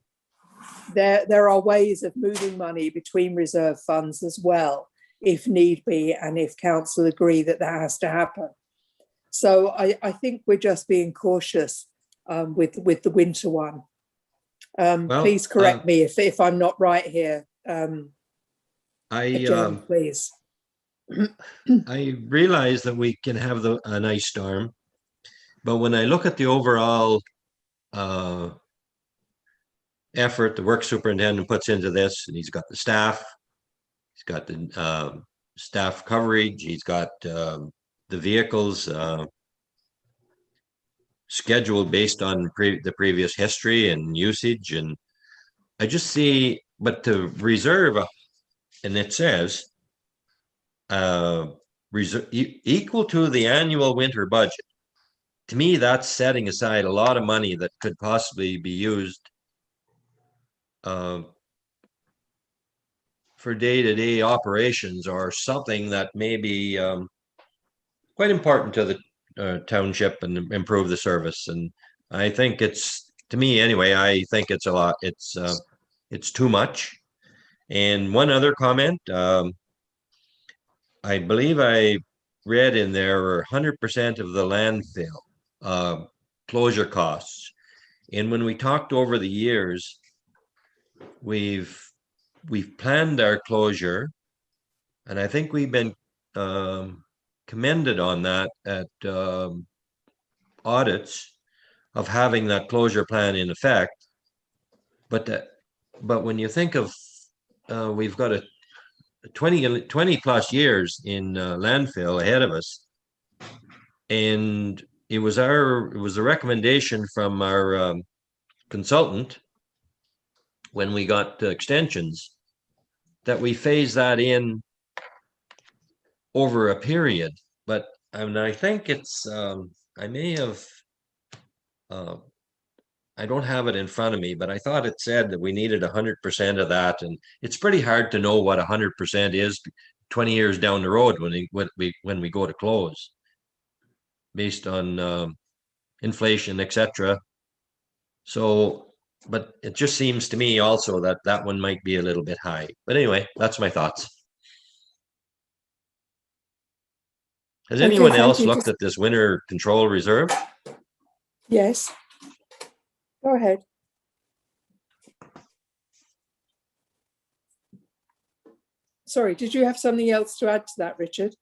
S1: there are ways of moving money between reserve funds as well, if need be, and if council agree that has to happen. So I think we're just being cautious with the winter one. Please correct me if I'm not right here. John, please.
S8: I realize that we can have an ice storm, but when I look at the overall effort the work superintendent puts into this, and he's got the staff, he's got the staff coverage, he's got the vehicles scheduled based on the previous history and usage, and I just see, but to reserve, and it says equal to the annual winter budget. To me, that's setting aside a lot of money that could possibly be used for day-to-day operations or something that may be quite important to the township and improve the service. And I think it's, to me anyway, I think it's a lot. It's too much. And one other comment, I believe I read in there were 100% of the landfill closure costs. And when we talked over the years, we've planned our closure, and I think we've been commended on that at audits of having that closure plan in effect. But when you think of we've got a 20 plus years in landfill ahead of us, and it was the recommendation from our consultant when we got extensions that we phase that in over a period. But I think it's I may have I don't have it in front of me, but I thought it said that we needed 100% of that, and it's pretty hard to know what 100% is 20 years down the road when we go to close, based on inflation, etc. So, but it just seems to me also that one might be a little bit high. But anyway, that's my thoughts. Has anyone else looked at this winter control reserve?
S1: Yes. Go ahead. Sorry, did you have something else to add to that, Richard?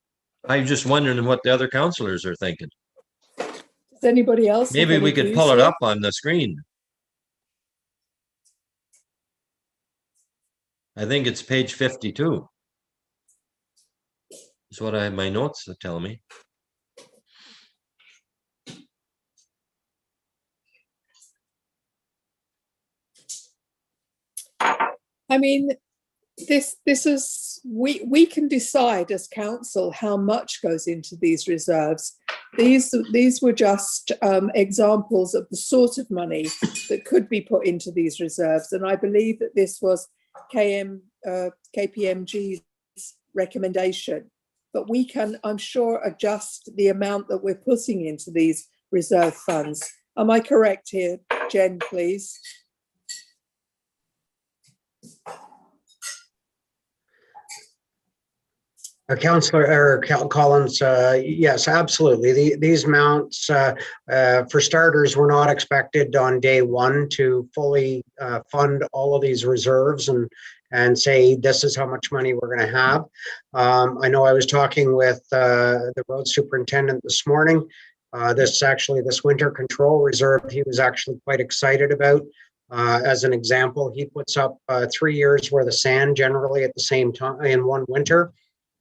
S8: I'm just wondering what the other councillors are thinking.
S1: Does anybody else? have
S8: Maybe
S1: any
S8: we could
S1: views
S8: pull it
S1: here?
S8: up on the screen. I think it's page 52. Is what I have my notes that tell me.
S1: I mean, this is we can decide as council how much goes into these reserves. These were just examples of the sort of money that could be put into these reserves, and I believe that this was KPMG's recommendation. But we can, I'm sure, adjust the amount that we're putting into these reserve funds. Am I correct here, Jen, please?
S4: Councillor Collins, yes, absolutely. These amounts, for starters, were not expected on day one to fully fund all of these reserves and say this is how much money we're going to have. I know I was talking with the road superintendent this morning. This winter control reserve, he was actually quite excited about. As an example, he puts up 3 years worth of sand generally at the same time in one winter.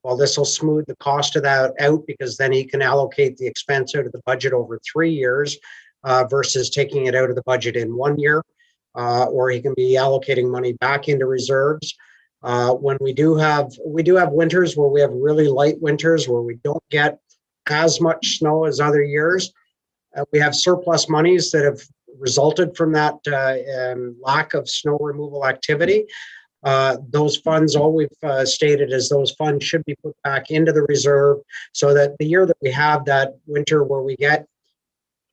S4: Well, this will smooth the cost of that out because then he can allocate the expense out of the budget over 3 years versus taking it out of the budget in 1 year, or he can be allocating money back into reserves. When we do have winters where we have really light winters where we don't get as much snow as other years, we have surplus monies that have resulted from that lack of snow removal activity. Those funds, all we've stated is those funds should be put back into the reserve so that the year that we have that winter where we get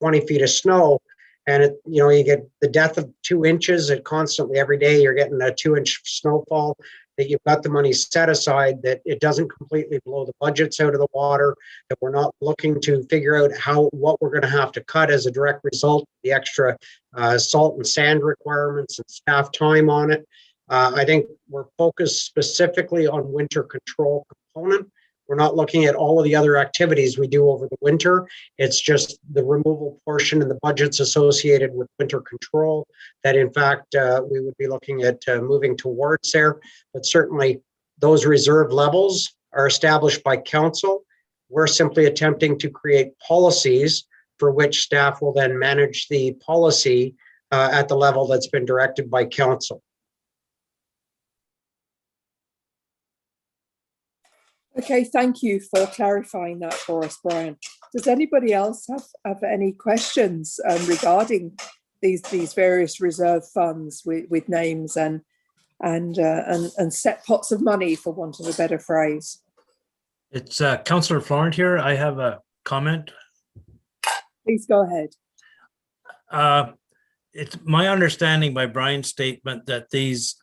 S4: 20 feet of snow and you get the depth of 2 inches, it constantly every day you're getting a 2-inch snowfall, that you've got the money set aside, that it doesn't completely blow the budgets out of the water, that we're not looking to figure out what we're going to have to cut as a direct result of the extra salt and sand requirements and staff time on it. I think we're focused specifically on winter control component. We're not looking at all of the other activities we do over the winter. It's just the removal portion and the budgets associated with winter control that in fact we would be looking at moving towards there. But certainly those reserve levels are established by council. We're simply attempting to create policies for which staff will then manage the policy at the level that's been directed by council.
S1: Okay, thank you for clarifying that for us, Brian. Does anybody else have any questions regarding these various reserve funds with names and set pots of money, for want of a better phrase?
S2: It's Councillor Florent here. I have a comment.
S1: Please go ahead.
S2: It's my understanding by Brian's statement that these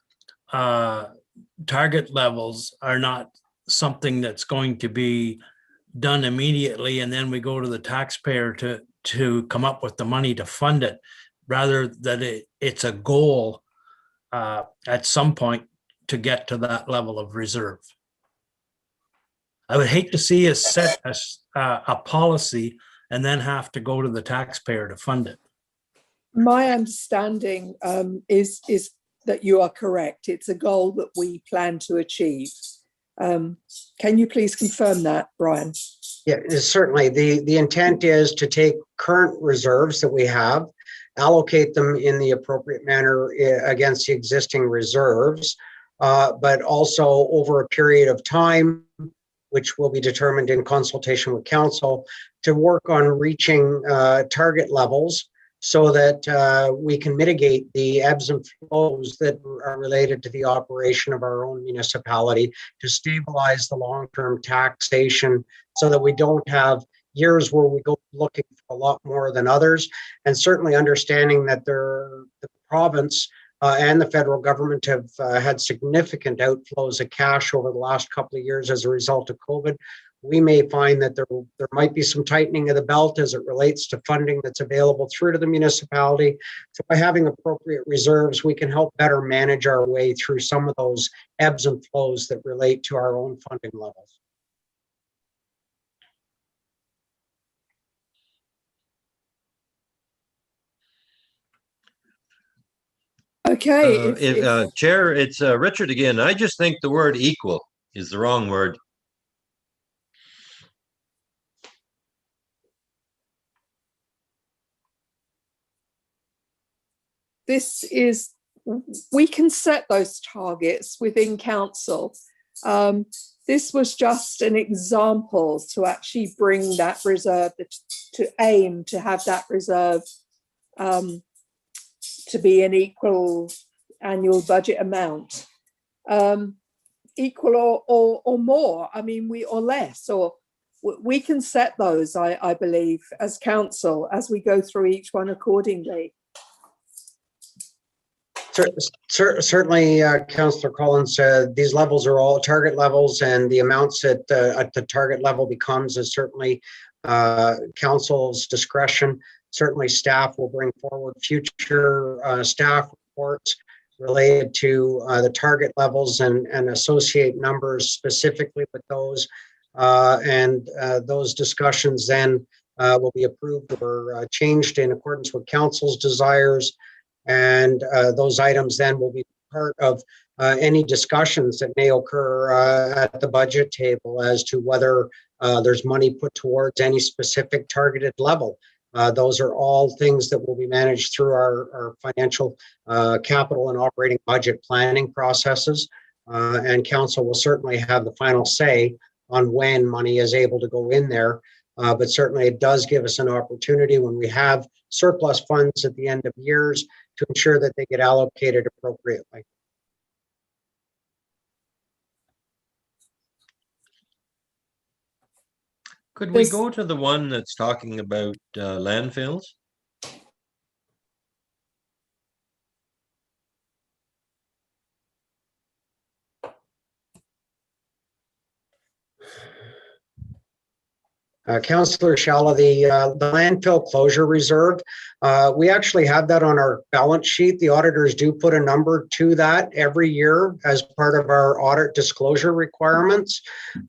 S2: target levels are not something that's going to be done immediately and then we go to the taxpayer to come up with the money to fund it, rather that it's a goal at some point to get to that level of reserve. I would hate to see us set a policy and then have to go to the taxpayer to fund it.
S1: My understanding is that you are correct. It's a goal that we plan to achieve. Can you please confirm that, Brian?
S4: Yeah, certainly. The intent is to take current reserves that we have, allocate them in the appropriate manner against the existing reserves, but also over a period of time, which will be determined in consultation with council, to work on reaching target levels so that we can mitigate the ebbs and flows that are related to the operation of our own municipality, to stabilize the long-term taxation so that we don't have years where we go looking for a lot more than others, and certainly understanding that the province and the federal government have had significant outflows of cash over the last couple of years as a result of COVID. We may find that there might be some tightening of the belt as it relates to funding that's available through to the municipality. So by having appropriate reserves, we can help better manage our way through some of those ebbs and flows that relate to our own funding levels.
S1: Okay. if-
S8: Chair, it's Richard again. I just think the word equal is the wrong word.
S1: this is, we can set those targets within council. This was just an example to actually bring that reserve, to aim to have that reserve to be an equal annual budget amount, equal or more. I mean, or less, or we can set those, I believe, as council, as we go through each one accordingly.
S4: Certainly, Councillor Collins, these levels are all target levels, and the amounts at the target level becomes is certainly council's discretion. Certainly, staff will bring forward future staff reports related to the target levels and associate numbers specifically with those. Those discussions then will be approved or changed in accordance with council's desires. And those items then will be part of any discussions that may occur at the budget table as to whether there's money put towards any specific targeted level. Those are all things that will be managed through our financial capital and operating budget planning processes. And council will certainly have the final say on when money is able to go in there. But certainly it does give us an opportunity when we have surplus funds at the end of years to ensure that they get allocated appropriately.
S8: Could we go to the one that's talking about landfills?
S4: Councillor Shalla, the landfill closure reserve, we actually have that on our balance sheet. The auditors do put a number to that every year as part of our audit disclosure requirements.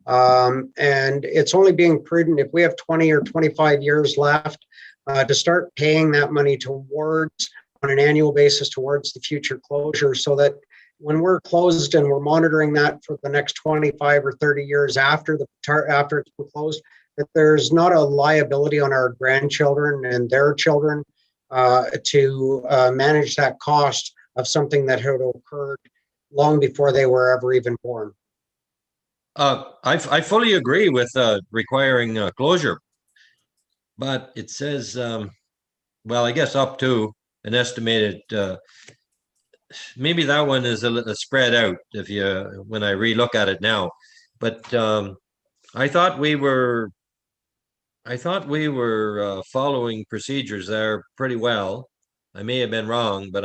S4: And it's only being prudent if we have 20 or 25 years left to start paying that money towards, on an annual basis, towards the future closure, so that when we're closed and we're monitoring that for the next 25 or 30 years after it's closed, that there's not a liability on our grandchildren and their children to manage that cost of something that had occurred long before they were ever even born.
S8: I fully agree with requiring closure, but it says, well, I guess up to an estimated, maybe that one is a spread out if you, when I relook at it now, but I thought we were following procedures there pretty well. I may have been wrong, but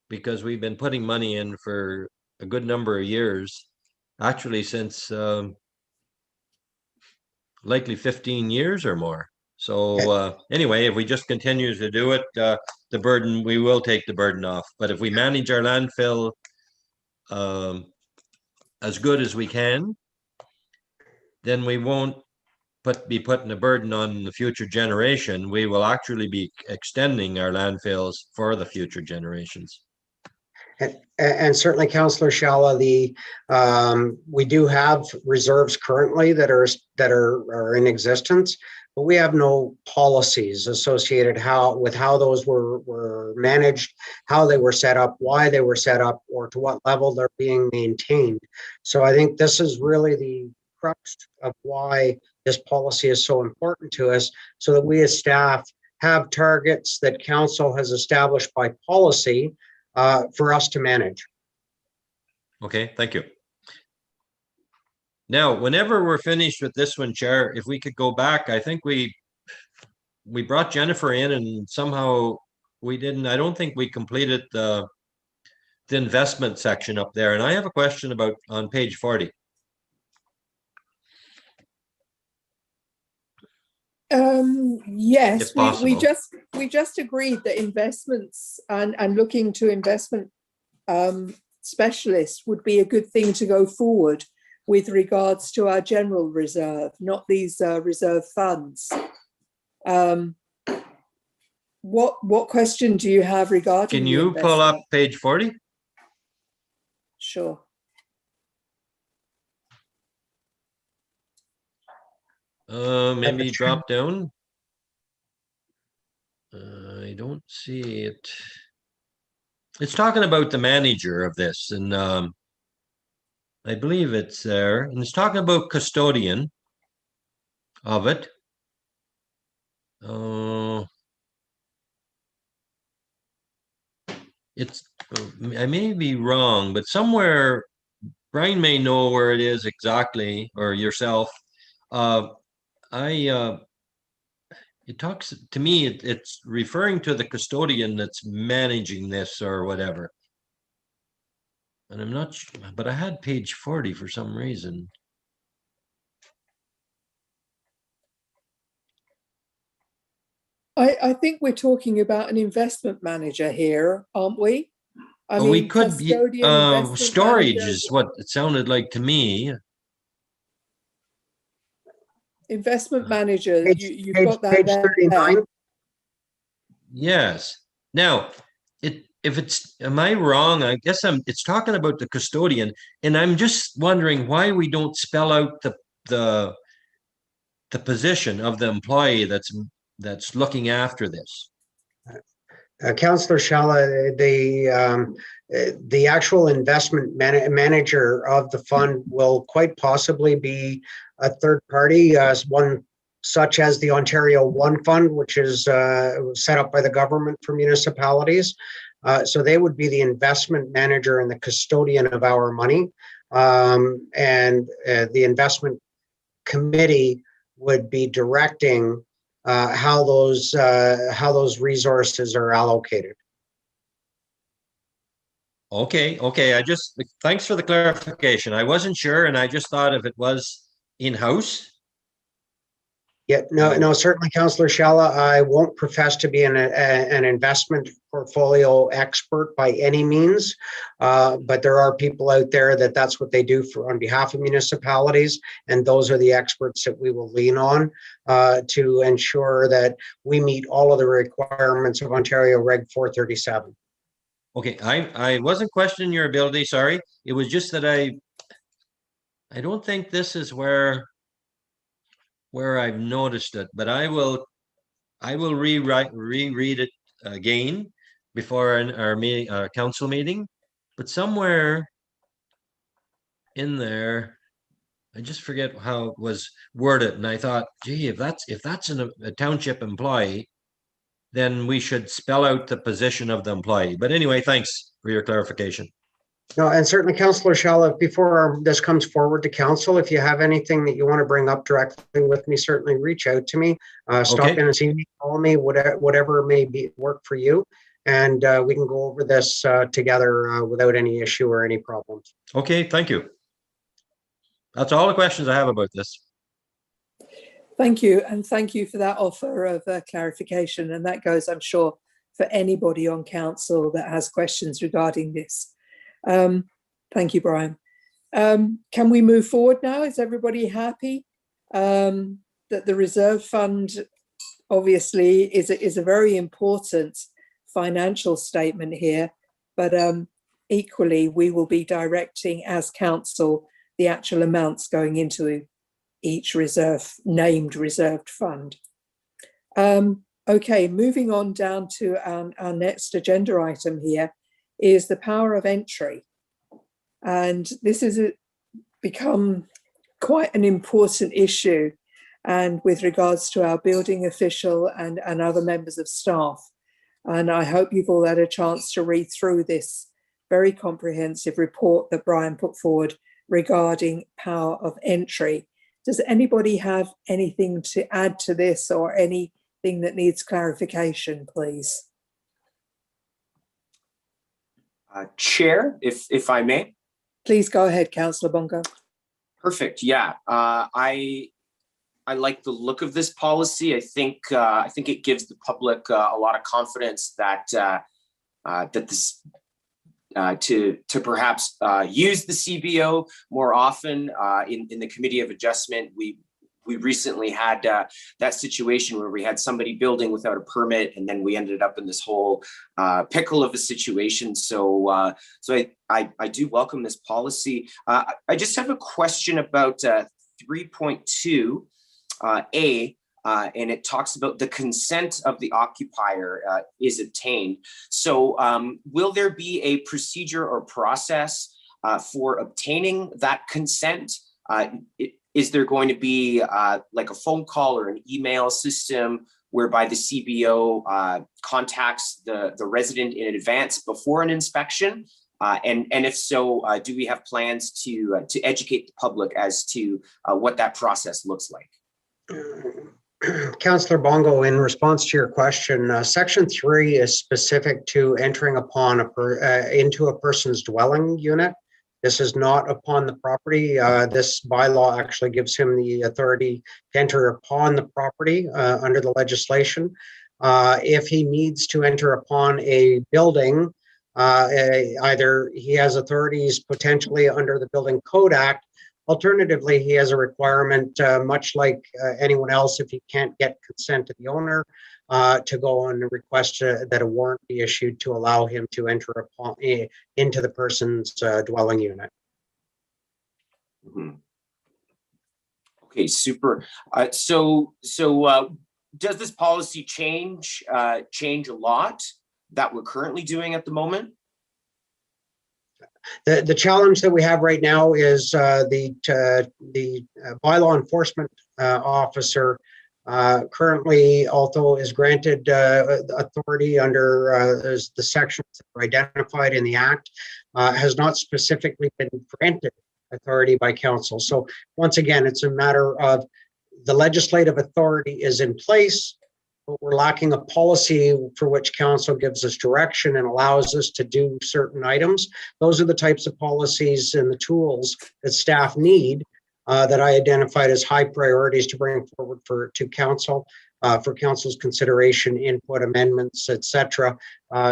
S8: because we've been putting money in for a good number of years, actually since likely 15 years or more. So anyway, if we just continue to do it, we will take the burden off. But if we manage our landfill as good as we can, then we won't be putting a burden on the future generation. We will actually be extending our landfills for the future generations.
S4: And certainly, Councillor Shalla, we do have reserves currently that are in existence, but we have no policies associated with how those were managed, how they were set up, why they were set up, or to what level they're being maintained. So I think this is really the crux of why this policy is so important to us, so that we as staff have targets that council has established by policy for us to manage.
S8: Okay, thank you. Now, whenever we're finished with this one, Chair, if we could go back, I think we brought Jennifer in and somehow we didn't, I don't think we completed the investment section up there. And I have a question about on page 40.
S1: Yes, we just agreed that investments and looking to investment specialists would be a good thing to go forward with regards to our general reserve, not these reserve funds. What question do you have regarding?
S8: Can
S1: the
S8: you pull up
S1: investment?
S8: page 40?
S1: Sure.
S8: Maybe drop down. I don't see it. It's talking about the manager of this, and I believe it's there, and it's talking about custodian of it. It's, I may be wrong, but somewhere Brian may know where it is exactly, or yourself. It talks to me, it's referring to the custodian that's managing this or whatever. And I'm not sure, but I had page 40 for some reason.
S1: I think we're talking about an investment manager here, aren't we? I
S8: Oh, we
S1: mean,
S8: could be,
S1: custodian, investment
S8: storage
S1: manager,
S8: is what it sounded like to me.
S1: investment manager. You've
S4: Page
S1: got that there.
S4: 39.
S8: Yes. Now, if it's, am I wrong? I guess it's talking about the custodian, and I'm just wondering why we don't spell out the position of the employee that's looking after this.
S4: Councillor Shalla, the actual investment manager of the fund will quite possibly be a third party, one such as the Ontario One Fund, which is set up by the government for municipalities. So they would be the investment manager and the custodian of our money. And the investment committee would be directing how those resources are allocated.
S8: Okay. Thanks for the clarification. I wasn't sure, and I just thought if it was in-house.
S4: Yeah, no, certainly, Councillor Shalla, I won't profess to be an investment portfolio expert by any means, but there are people out there that's what they do on behalf of municipalities, and those are the experts that we will lean on to ensure that we meet all of the requirements of Ontario Reg 437.
S8: Okay, I wasn't questioning your ability, sorry. It was just that I don't think this is where I've noticed it, but I will reread it again before our council meeting. But somewhere in there, I just forget how it was worded, and I thought, gee, if that's a township employee, then we should spell out the position of the employee. But anyway, thanks for your clarification.
S4: No, and certainly, Councillor Shalla, before this comes forward to council, if you have anything that you want to bring up directly with me, certainly reach out to me. Stop in and see me, call me, whatever may work for you, and we can go over this together without any issue or any problems.
S8: Okay, thank you. That's all the questions I have about this.
S1: Thank you, and thank you for that offer of clarification. And that goes, I'm sure, for anybody on council that has questions regarding this. Thank you, Brian. Can we move forward now? Is everybody happy that the reserve fund obviously is a very important financial statement here, but equally we will be directing as council the actual amounts going into each named reserved fund. Okay, moving on down to our next agenda item here is the power of entry. And this has become quite an important issue, and with regards to our building official and other members of staff. And I hope you've all had a chance to read through this very comprehensive report that Brian put forward regarding power of entry. Does anybody have anything to add to this or anything that needs clarification, please?
S5: Chair, if I may.
S1: Please go ahead, Councillor Bongo.
S5: Perfect. Yeah, I like the look of this policy. I think it gives the public a lot of confidence that this to perhaps use the CBO more often in the Committee of Adjustment. we recently had that situation where we had somebody building without a permit, and then we ended up in this whole pickle of a situation. So, I do welcome this policy. I just have a question about 3.2 A. And it talks about the consent of the occupier is obtained. So will there be a procedure or process for obtaining that consent? Is there going to be like a phone call or an email system whereby the CBO contacts the resident in advance before an inspection? And if so, do we have plans to educate the public as to what that process looks like?
S4: Councillor Bongo, in response to your question, Section 3 is specific to entering upon into a person's dwelling unit. This is not upon the property. This bylaw actually gives him the authority to enter upon the property under the legislation. If he needs to enter upon a building, either he has authorities potentially under the Building Code Act. Alternatively, he has a requirement, much like anyone else, if he can't get consent of the owner, to go and request that a warrant be issued to allow him to enter upon, into the person's dwelling unit.
S5: Mm-hmm. Okay, super. So does this policy change a lot that we're currently doing at the moment?
S4: The challenge that we have right now is the bylaw enforcement officer currently, although is granted authority under the sections that are identified in the Act, has not specifically been granted authority by council. So once again, it's a matter of the legislative authority is in place, but we're lacking a policy for which council gives us direction and allows us to do certain items. Those are the types of policies and the tools that staff need that I identified as high priorities to bring forward to council for council's consideration, input, amendments, etc.,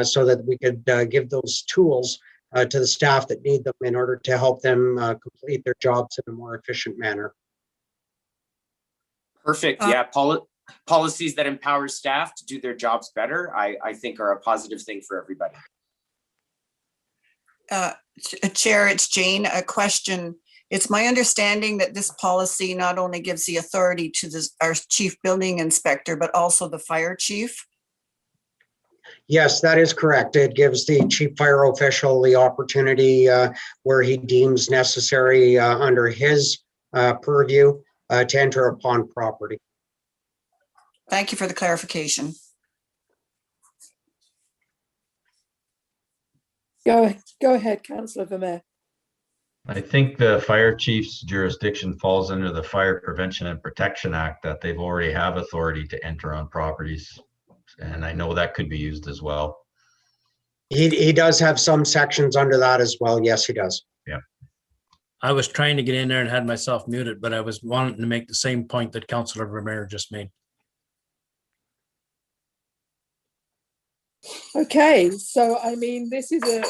S4: so that we could give those tools to the staff that need them in order to help them complete their jobs in a more efficient manner.
S5: Perfect. Yeah, policies that empower staff to do their jobs better, I think are a positive thing for everybody.
S7: Chair, it's Jane. A question. It's my understanding that this policy not only gives the authority to our chief building inspector, but also the fire chief.
S4: Yes, that is correct. It gives the chief fire official the opportunity where he deems necessary under his purview to enter upon property.
S7: Thank you for the clarification.
S1: Go ahead, Councillor Vermeer.
S3: I think the fire chief's jurisdiction falls under the Fire Prevention and Protection Act, that they've already have authority to enter on properties. And I know that could be used as well.
S4: He does have some sections under that as well. Yes, he does.
S3: Yeah.
S2: I was trying to get in there and had myself muted, but I was wanting to make the same point that Councillor Vermeer just made.
S1: Okay, so I mean, this is a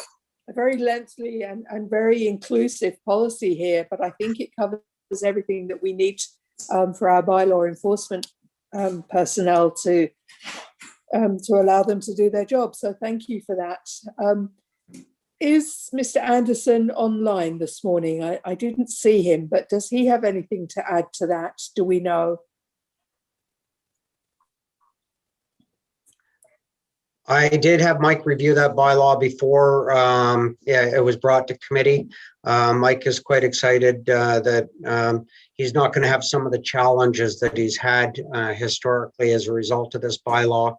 S1: very lengthy and very inclusive policy here, but I think it covers everything that we need for our bylaw enforcement personnel to allow them to do their job. So thank you for that. Is Mr. Anderson online this morning? I didn't see him, but does he have anything to add to that? Do we know?
S4: I did have Mike review that bylaw before it was brought to committee. Mike is quite excited that he's not going to have some of the challenges that he's had historically as a result of this bylaw.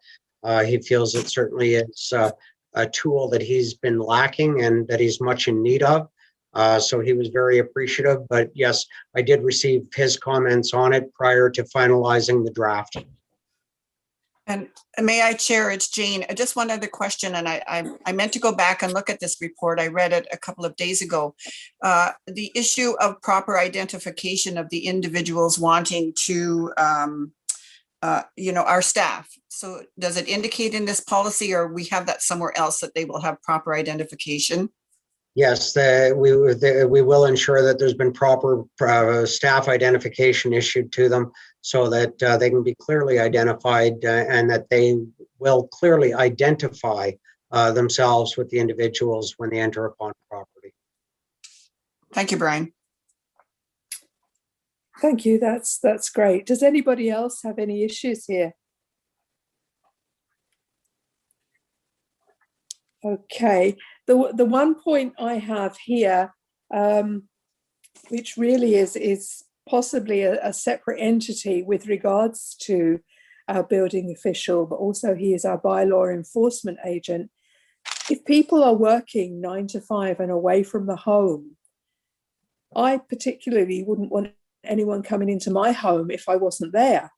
S4: He feels it certainly is a tool that he's been lacking and that he's much in need of. So he was very appreciative. But yes, I did receive his comments on it prior to finalizing the draft.
S7: And may I, Chair, it's Jane. Just one other question, and I meant to go back and look at this report. I read it a couple of days ago. The issue of proper identification of the individuals wanting to, our staff. So does it indicate in this policy, or we have that somewhere else that they will have proper identification?
S4: Yes, we will ensure that there's been proper staff identification issued to them so that they can be clearly identified and that they will clearly identify themselves with the individuals when they enter upon property.
S7: Thank you, Brian.
S1: Thank you. That's great. Does anybody else have any issues here? Okay. The one point I have here, which really is possibly a separate entity with regards to our building official, but also he is our bylaw enforcement agent. If people are working 9 to 5 and away from the home, I particularly wouldn't want anyone coming into my home if I wasn't there.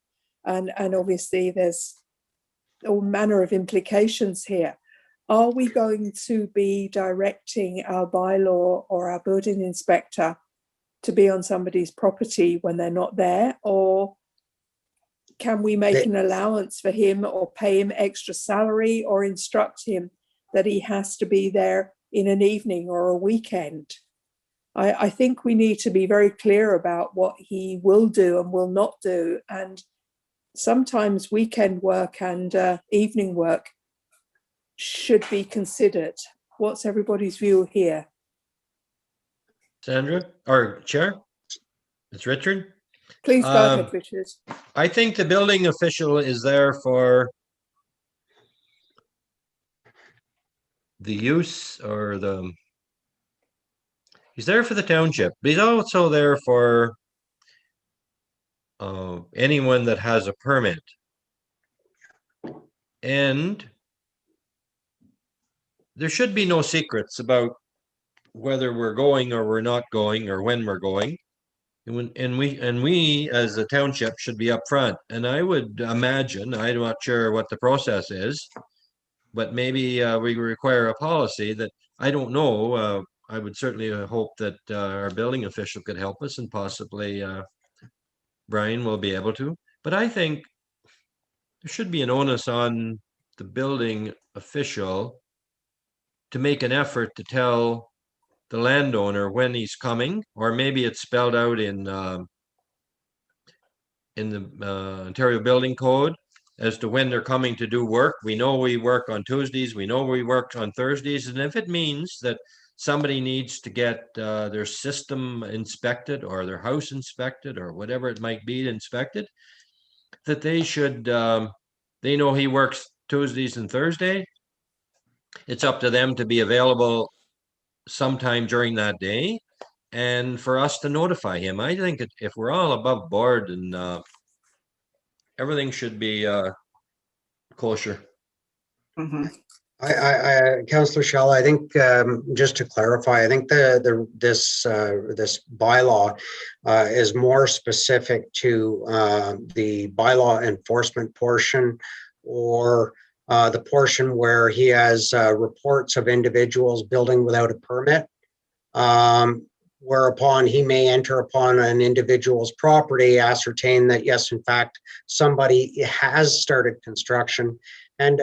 S1: And obviously there's all manner of implications here. Are we going to be directing our bylaw or our building inspector to be on somebody's property when they're not there? Or can we make an allowance for him or pay him extra salary or instruct him that he has to be there in an evening or a weekend? I think we need to be very clear about what he will do and will not do. And sometimes weekend work and evening work should be considered. What's everybody's view here?
S8: Sandra, or Chair? It's Richard.
S1: Please go ahead, Richard.
S8: I think the building official is there for the use or he's there for the township, but he's also there for anyone that has a permit. And there should be no secrets about whether we're going or we're not going or when we're going. And we as a township should be upfront. And I would imagine, I'm not sure what the process is, but maybe we require a policy that, I don't know. I would certainly hope that our building official could help us, and possibly Brian will be able to. But I think there should be an onus on the building official to make an effort to tell the landowner when he's coming, or maybe it's spelled out in the Ontario Building Code as to when they're coming to do work. We know we work on Tuesdays, we know we work on Thursdays, and if it means that somebody needs to get their system inspected or their house inspected or whatever it might be inspected, that they should, they know he works Tuesdays and Thursday. It's up to them to be available sometime during that day and for us to notify him. I think if we're all above board, and everything should be kosher.
S7: Mm-hmm.
S4: Councillor Schell, I think just to clarify, I think this bylaw is more specific to the bylaw enforcement portion, or the portion where he has reports of individuals building without a permit, whereupon he may enter upon an individual's property, ascertain that yes, in fact, somebody has started construction, and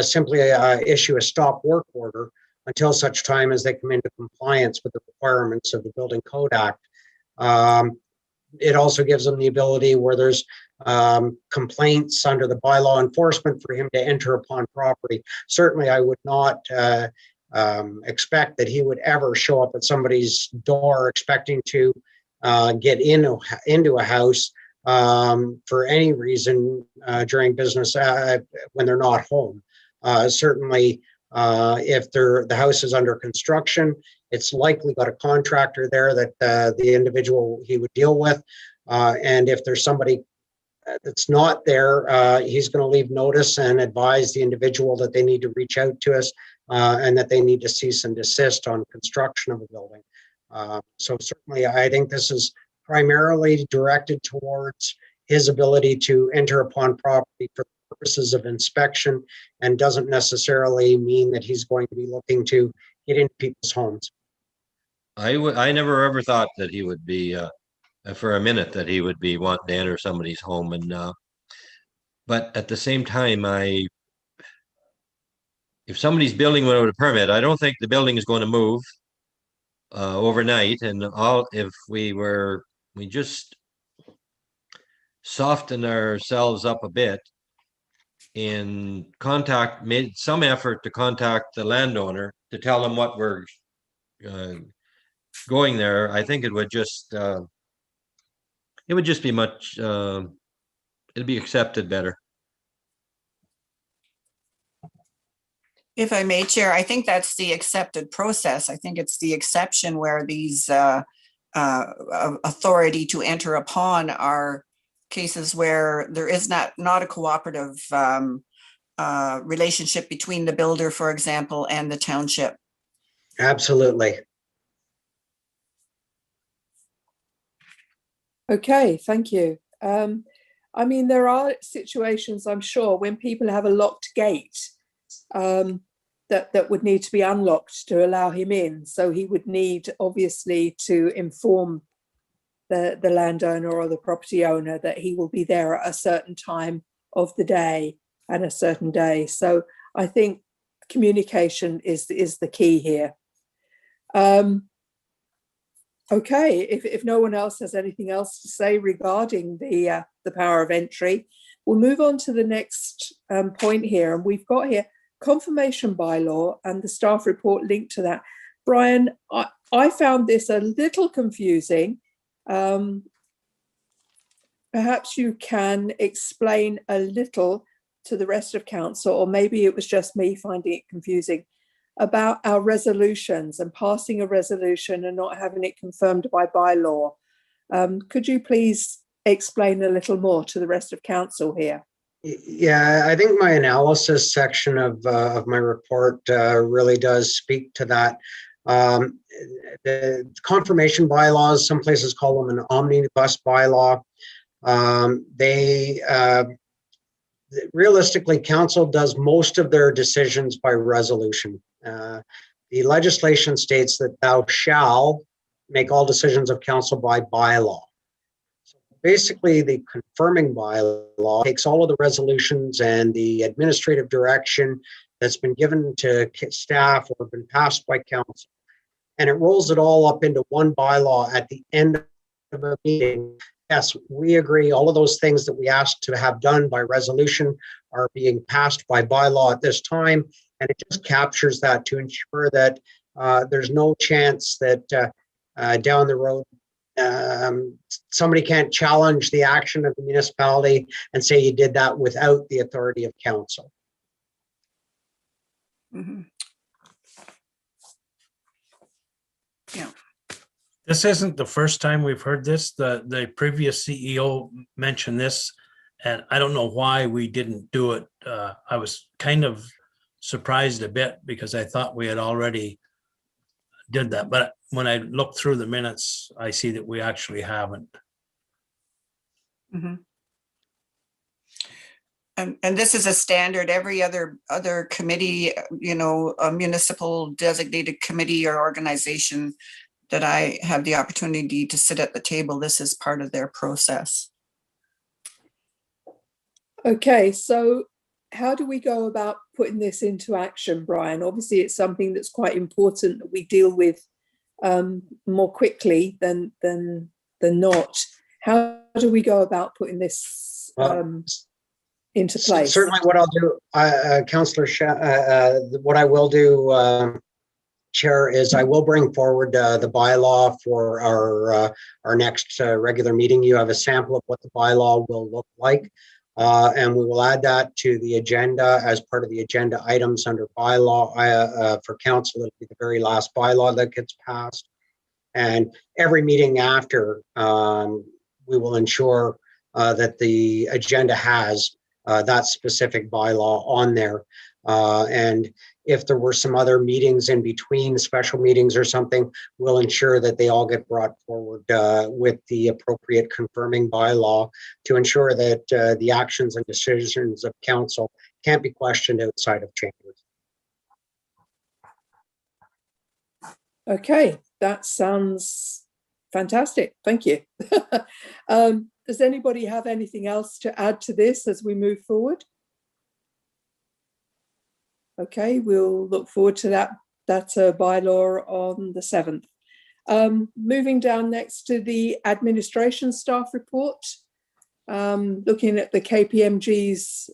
S4: simply issue a stop work order until such time as they come into compliance with the requirements of the Building Code Act. It also gives them the ability, where there's complaints under the bylaw enforcement, for him to enter upon property. Certainly, I would not expect that he would ever show up at somebody's door expecting to get into a house for any reason during business when they're not home. Certainly, if the house is under construction, it's likely got a contractor there that the individual he would deal with. And if there's somebody that's not there, he's going to leave notice and advise the individual that they need to reach out to us and that they need to cease and desist on construction of a building. So certainly, I think this is primarily directed towards his ability to enter upon property for purposes of inspection, and doesn't necessarily mean that he's going to be looking to get into people's homes.
S8: I never ever thought that he would be, for a minute, that he would be wanting to enter somebody's home. And but at the same time, if somebody's building without a permit, I don't think the building is going to move. overnight, and if we just soften ourselves up a bit and made some effort to contact the landowner to tell them what we're going there, I think it would just be much, it'd be accepted better.
S7: If I may, Chair, I think that's the accepted process. I think it's the exception where these authority to enter upon are cases where there is not a cooperative relationship between the builder, for example, and the township.
S4: Absolutely.
S1: Okay, thank you. I mean, there are situations, I'm sure, when people have a locked gate that would need to be unlocked to allow him in. So he would need, obviously, to inform the landowner or the property owner that he will be there at a certain time of the day and a certain day. So I think communication is the key here. Okay, if no one else has anything else to say regarding the power of entry, we'll move on to the next point here. And we've got here confirmation bylaw and the staff report linked to that. Brian, I found this a little confusing. Perhaps you can explain a little to the rest of council, or maybe it was just me finding it confusing, about our resolutions and passing a resolution and not having it confirmed by bylaw. Could you please explain a little more to the rest of council here?
S4: Yeah, I think my analysis section of my report really does speak to that. The confirmation bylaws, some places call them an omnibus bylaw. Realistically, council does most of their decisions by resolution. The legislation states that thou shall make all decisions of council by bylaw. Basically, the confirming bylaw takes all of the resolutions and the administrative direction that's been given to staff or been passed by council, and it rolls it all up into one bylaw at the end of a meeting. Yes, we agree. All of those things that we asked to have done by resolution are being passed by bylaw at this time, and it just captures that to ensure that there's no chance that down the road somebody can't challenge the action of the municipality and say you did that without the authority of council.
S7: Mm-hmm. Yeah.
S2: This isn't the first time we've heard this. The previous CEO mentioned this, and I don't know why we didn't do it. I was kind of surprised a bit because I thought we had already did that. But when I look through the minutes, I see that we actually haven't.
S7: Mm-hmm. And this is a standard. Every other committee, a municipal designated committee or organization that I have the opportunity to sit at the table, this is part of their process. Okay, so how do we go about putting this into action, Brian? Obviously, it's something that's quite important that we deal with more quickly than not. How do we go about putting this into place?
S4: Certainly, what I'll do, Councillor, what I will do, Chair, is I will bring forward the bylaw for our next regular meeting. You have a sample of what the bylaw will look like, and we will add that to the agenda as part of the agenda items under bylaw for council. It'll be the very last bylaw that gets passed, and every meeting after, we will ensure that the agenda has that specific bylaw on there. And if there were some other meetings in between, special meetings or something, we'll ensure that they all get brought forward with the appropriate confirming bylaw to ensure that the actions and decisions of council can't be questioned outside of chambers.
S1: Okay, that sounds fantastic. Thank you. Does anybody have anything else to add to this as we move forward? Okay, we'll look forward to that bylaw on the 7th. Moving down next to the administration staff report, looking at the KPMG's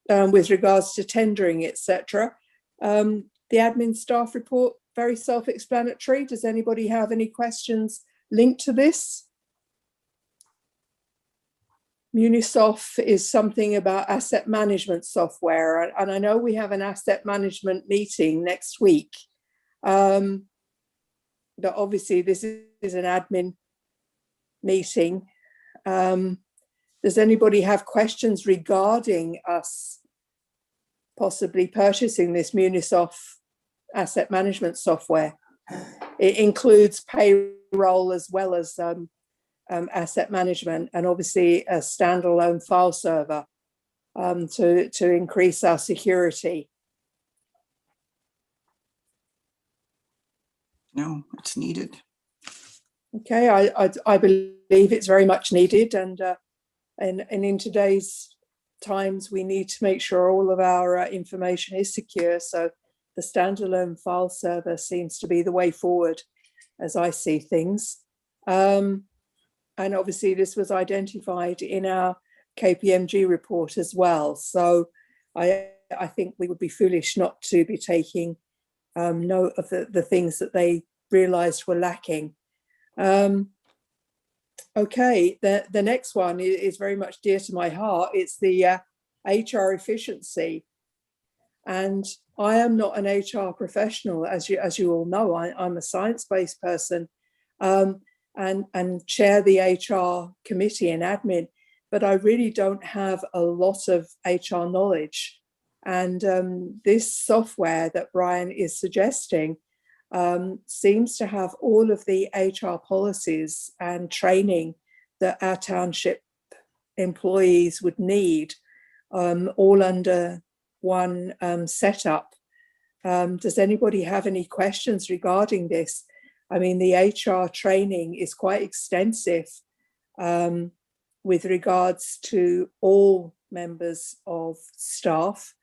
S1: with regards to tendering, etc. The admin staff report, very self-explanatory. Does anybody have any questions linked to this? Munisoft is something about asset management software, and I know we have an asset management meeting next week. But obviously this is an admin meeting. Does anybody have questions regarding us possibly purchasing this Munisoft asset management software? It includes payroll as well as asset management, and obviously a standalone file server to increase our security.
S7: No, it's needed.
S1: Okay, I believe it's very much needed, and in today's times we need to make sure all of our information is secure. So the standalone file server seems to be the way forward, as I see things. And obviously this was identified in our KPMG report as well. So I think we would be foolish not to be taking note of the things that they realized were lacking. Okay, the next one is very much dear to my heart. It's the HR efficiency. And I am not an HR professional, as you all know. I'm a science-based person. And chair the HR committee and admin, but I really don't have a lot of HR knowledge. And this software that Brian is suggesting seems to have all of the HR policies and training that our township employees would need, all under one setup. Does anybody have any questions regarding this? I mean, the HR training is quite extensive with regards to all members of staff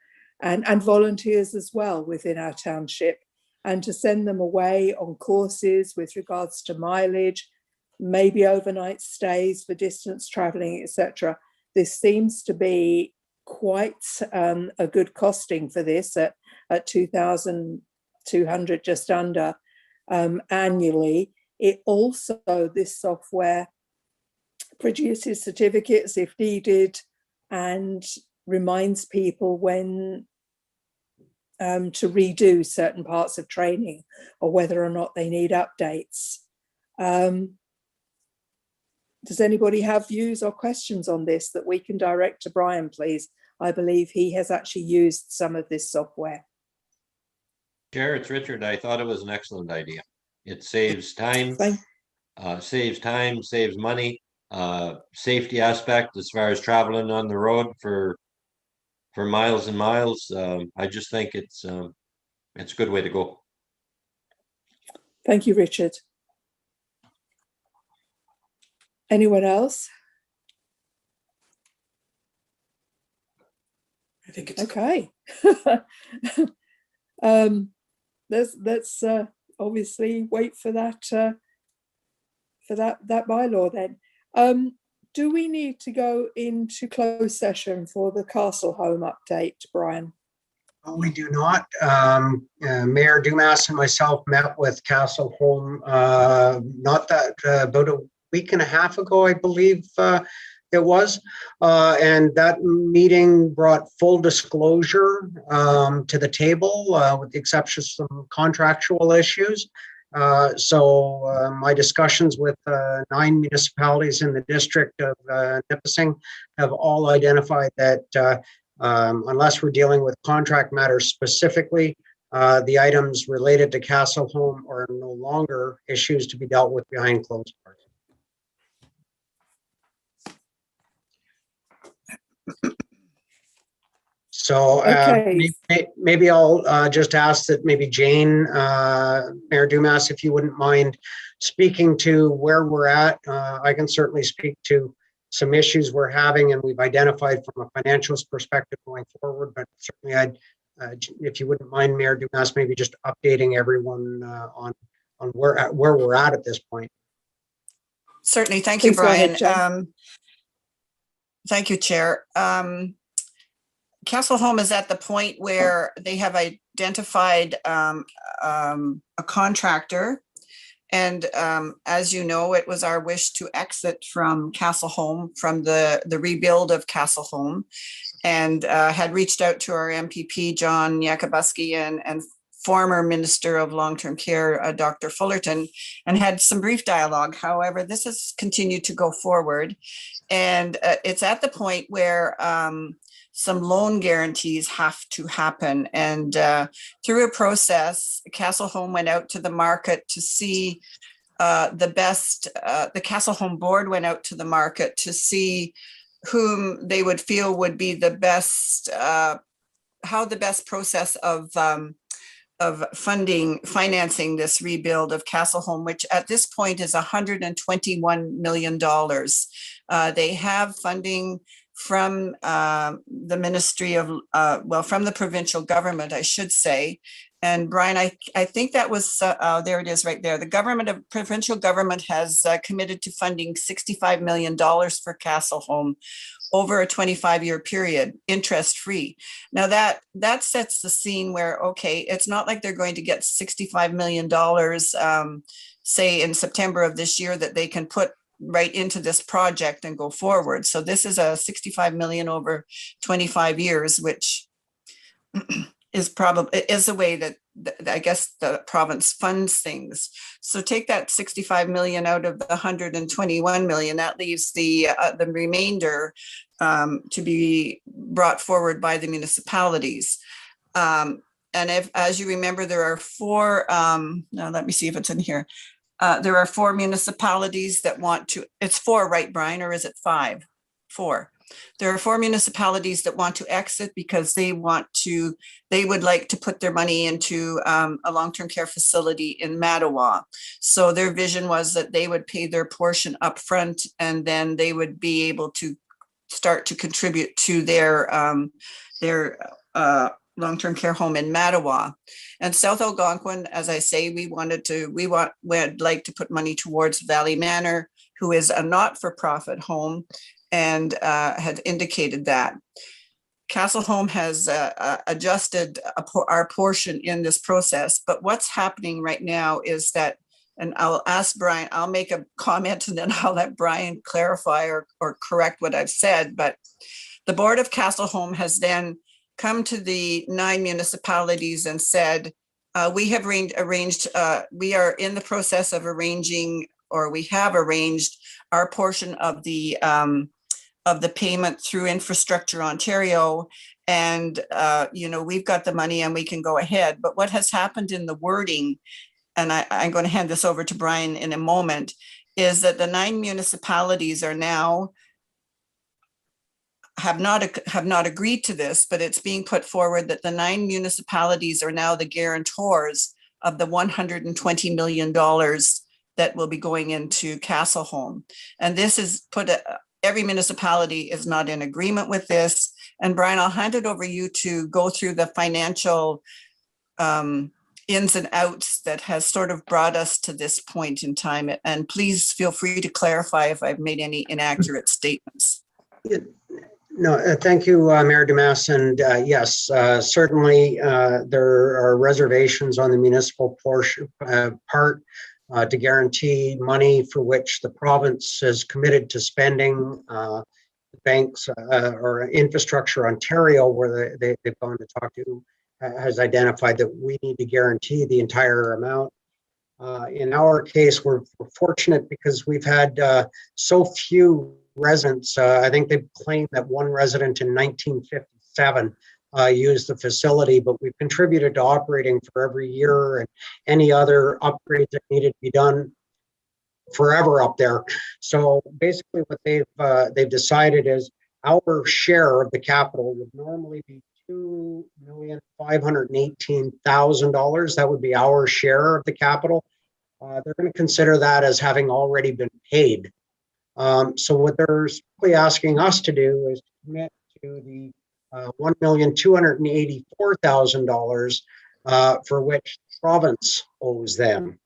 S1: and volunteers as well within our township, and to send them away on courses with regards to mileage, maybe overnight stays for distance traveling, etc. This seems to be quite a good costing for this at 2,200, just under. Annually. It also, this software produces certificates if needed and reminds people when to redo certain parts of training or whether or not they need updates. Does anybody have views or questions on this that we can direct to Brian, please? I believe he has actually used some of this software.
S8: Chair, it's Richard. I thought it was an excellent idea. It saves time, saves money, safety aspect as far as traveling on the road for miles and miles. I just think it's a good way to go.
S1: Thank you, Richard. Anyone else?
S5: I think it's
S1: okay. Let's obviously wait for that bylaw then. Do we need to go into closed session for the Castle Home update, Brian?
S4: We do not. Mayor Dumas and myself met with Castle Home not that about a week and a half ago, I believe it was, and that meeting brought full disclosure to the table, with the exception of some contractual issues. So my discussions with 9 municipalities in the district of Nipissing have all identified that unless we're dealing with contract matters specifically, the items related to Castle Home are no longer issues to be dealt with behind closed doors. So maybe I'll just ask that maybe Jane, Mayor Dumas, if you wouldn't mind speaking to where we're at. I can certainly speak to some issues we're having and we've identified from a financials perspective going forward, but certainly I'd if you wouldn't mind, Mayor Dumas, maybe just updating everyone on where we're at this point.
S7: Certainly. Thank you,
S1: Please go ahead,
S7: Brian.
S1: Jen.
S7: Thank you, Chair. Castle Home is at the point where they have identified a contractor. And as you know, it was our wish to exit from Castle Home, from the rebuild of Castle Home, and had reached out to our MPP, John Yakabuski, and former Minister of Long-Term Care, Dr. Fullerton, and had some brief dialogue. However, this has continued to go forward. And it's at the point where some loan guarantees have to happen. And through a process, Castle Home went out to the market to see the Castle Home board went out to the market to see whom they would feel would be the best, how the best process of financing this rebuild of Castle Home, which at this point is $121 million. They have funding from the Ministry of, from the provincial government, I should say. And Brian, I think that was, there it is right there. The provincial government has committed to funding $65 million for Castle Home over a 25-year period, interest-free. Now that sets the scene where, okay, it's not like they're going to get $65 million, say in September of this year, that they can put right into this project and go forward. So this is a $65 million over 25 years, which is the way that I guess the province funds things. So take that 65 million out of the 121 million, that leaves the remainder to be brought forward by the municipalities. And as you remember, there are four, now let me see if it's in here. There are 4 municipalities that want to, it's 4, right, Brian, or is it 5? 4. There are 4 municipalities that want to exit because they would like to put their money into a long-term care facility in Mattawa. So their vision was that they would pay their portion up front, and then they would be able to start to contribute to their long-term care home in Mattawa. And South Algonquin, as I say, we'd like to put money towards Valley Manor, who is a not-for-profit home, and had indicated that. Castle Home has adjusted our portion in this process, but what's happening right now is that, and I'll ask Brian, I'll make a comment and then I'll let Brian clarify or correct what I've said, but the board of Castle Home has then come to the 9 municipalities and said, we have arranged, we are in the process of arranging, or we have arranged our portion of the payment through Infrastructure Ontario. And, we've got the money and we can go ahead. But what has happened in the wording, and I'm going to hand this over to Brian in a moment, is that the 9 municipalities are now have not agreed to this, but it's being put forward that the 9 municipalities are now the guarantors of the $120 million that will be going into Castle Home. And this is every municipality is not in agreement with this. And Brian, I'll hand it over you to go through the financial ins and outs that has sort of brought us to this point in time. And please feel free to clarify if I've made any inaccurate statements.
S4: No, thank you, Mayor Dumas. And yes, certainly there are reservations on the municipal portion part to guarantee money for which the province is committed to spending. Banks or Infrastructure Ontario, where they've gone to talk to, has identified that we need to guarantee the entire amount. In our case, we're fortunate because we've had so few residents. I think they claimed that one resident in 1957 used the facility, but we've contributed to operating for every year, and any other upgrades that needed to be done forever up there. So basically what they've decided is our share of the capital would normally be $2,518,000. That would be our share of the capital. They're going to consider that as having already been paid. So what they're simply asking us to do is commit to the $1,284,000 for which province owes them.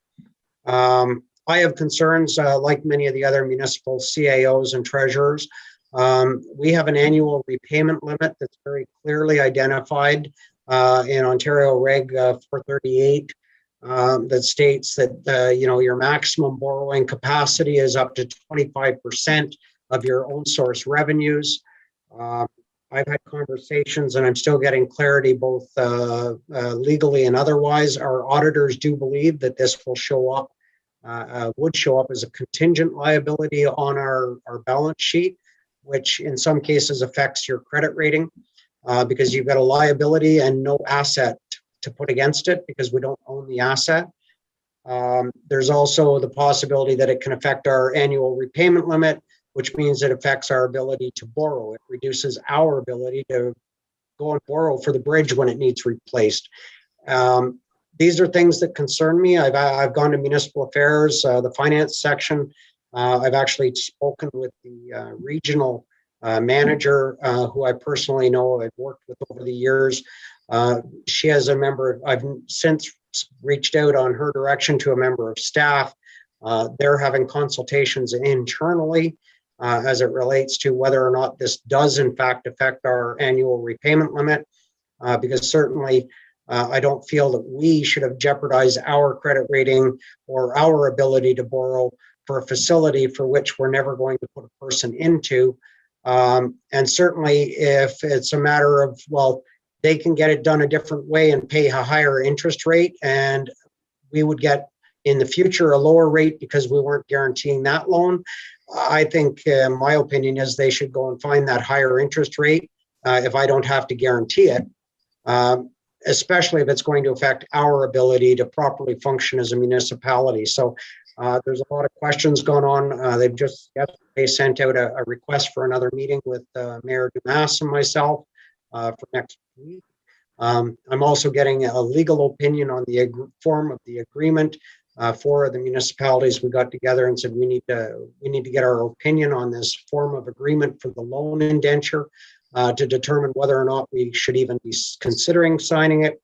S4: I have concerns, like many of the other municipal CAOs and treasurers. We have an annual repayment limit that's very clearly identified in Ontario Reg 438 that states that your maximum borrowing capacity is up to 25% of your own source revenues. I've had conversations and I'm still getting clarity both legally and otherwise. Our auditors do believe that this will show up, would show up as a contingent liability on our balance sheet, which in some cases affects your credit rating because you've got a liability and no asset to put against it because we don't own the asset. There's also the possibility that it can affect our annual repayment limit, which means it affects our ability to borrow. It reduces our ability to go and borrow for the bridge when it needs replaced. These are things that concern me. I've gone to municipal affairs, the finance section. I've actually spoken with the regional manager who I personally know, I've worked with over the years. She has a member, I've since reached out on her direction to a member of staff. They're having consultations internally as it relates to whether or not this does in fact affect our annual repayment limit, because certainly I don't feel that we should have jeopardized our credit rating or our ability to borrow for a facility for which we're never going to put a person into. And certainly if it's a matter of, well, they can get it done a different way and pay a higher interest rate, and we would get in the future a lower rate because we weren't guaranteeing that loan. I think my opinion is they should go and find that higher interest rate if I don't have to guarantee it, especially if it's going to affect our ability to properly function as a municipality. So there's a lot of questions going on. They've just yesterday sent out a request for another meeting with Mayor Dumas and myself for next week. I'm also getting a legal opinion on the form of the agreement. Four of the municipalities, we got together and said we need to get our opinion on this form of agreement for the loan indenture to determine whether or not we should even be considering signing it.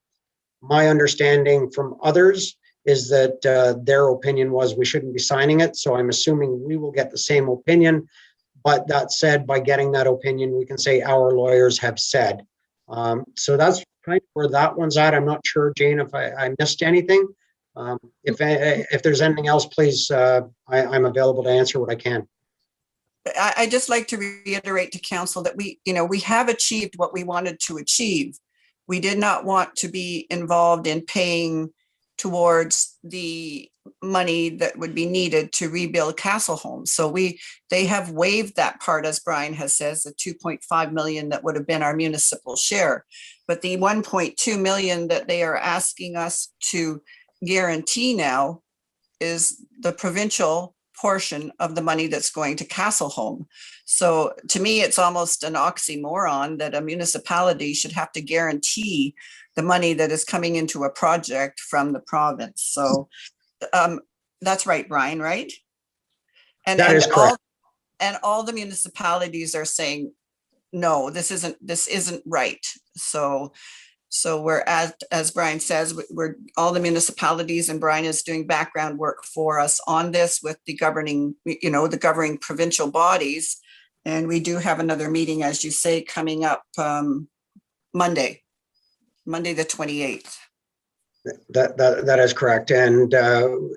S4: My understanding from others is that their opinion was we shouldn't be signing it. So I'm assuming we will get the same opinion. But that said, by getting that opinion, we can say our lawyers have said. So that's kind of where that one's at. I'm not sure, Jane, if I missed anything. If there's anything else, please, I'm available to answer what I can.
S7: I just like to reiterate to council that we have achieved what we wanted to achieve. We did not want to be involved in paying towards the money that would be needed to rebuild Castle Homes. So they have waived that part, as Brian has says, the 2.5 million that would have been our municipal share. But the 1.2 million that they are asking us to guarantee now is the provincial portion of the money that's going to Castle Home. So to me, it's almost an oxymoron that a municipality should have to guarantee the money that is coming into a project from the province. So that's right, Brian, right? And
S4: that is correct.
S7: All the municipalities are saying, no, this isn't right. So we're as Brian says, we're all the municipalities, and Brian is doing background work for us on this with the governing provincial bodies. And we do have another meeting, as you say, coming up Monday the 28th.
S4: That is correct. And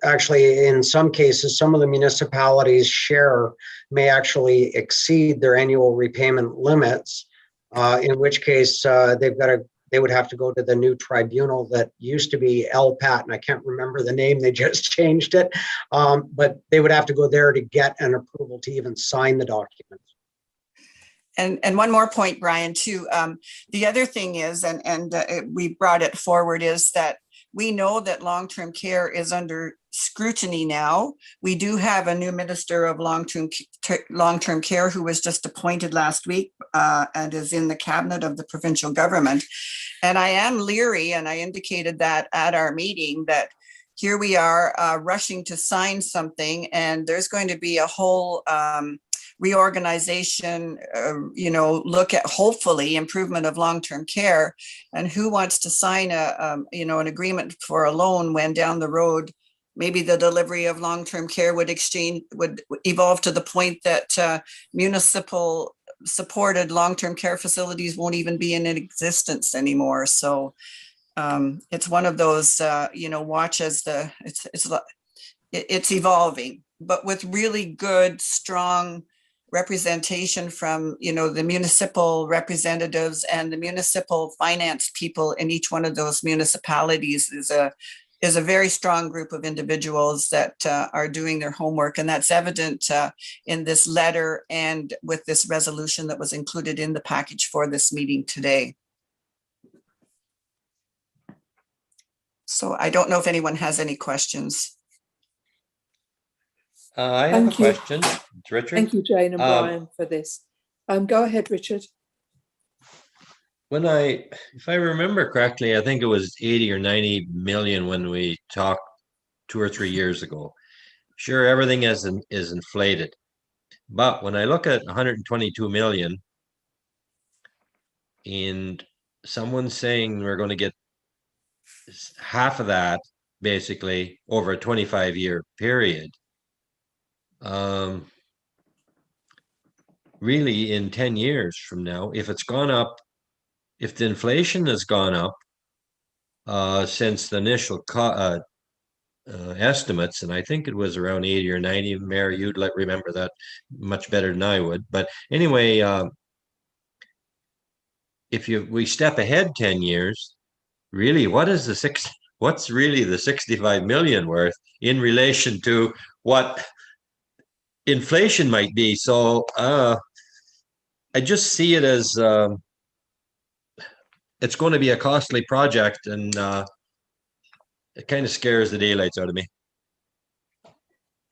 S4: actually, in some cases, some of the municipalities' share may actually exceed their annual repayment limits, in which case they would have to go to the new tribunal that used to be LPAT, and I can't remember the name, they just changed it. But they would have to go there to get an approval to even sign the document.
S7: And one more point, Brian, too. The other thing is, and we brought it forward, is that we know that long-term care is under scrutiny now. We do have a new minister of long-term care who was just appointed last week and is in the cabinet of the provincial government. And I am leery, and I indicated that at our meeting, that here we are rushing to sign something, and there's going to be a whole reorganization, look at hopefully improvement of long-term care, and who wants to sign an agreement for a loan when down the road, maybe the delivery of long-term care would evolve to the point that municipal supported long-term care facilities won't even be in existence anymore. So it's one of those, watch as it's evolving, but with really good, strong representation from, the municipal representatives and the municipal finance people in each one of those municipalities is a very strong group of individuals that are doing their homework. And that's evident in this letter and with this resolution that was included in the package for this meeting today. So I don't know if anyone has any questions.
S8: I have
S1: Thank
S8: a
S1: you.
S8: question. It's Richard.
S1: Thank you, Jane and Brian, for this. Go ahead, Richard.
S8: If I remember correctly, I think it was 80 or 90 million when we talked 2 or 3 years ago. Sure, everything is inflated. But when I look at 122 million and someone's saying we're going to get half of that basically over a 25-year period, really in 10 years from now, if it's gone up, if the inflation has gone up since the initial estimates, and I think it was around 80 or 90, Mayor, you'd remember that much better than I would. But anyway, we step ahead 10 years, really, what's really the 65 million worth in relation to what inflation might be? So I just see it as it's going to be a costly project, and it kind of scares the daylights out of me.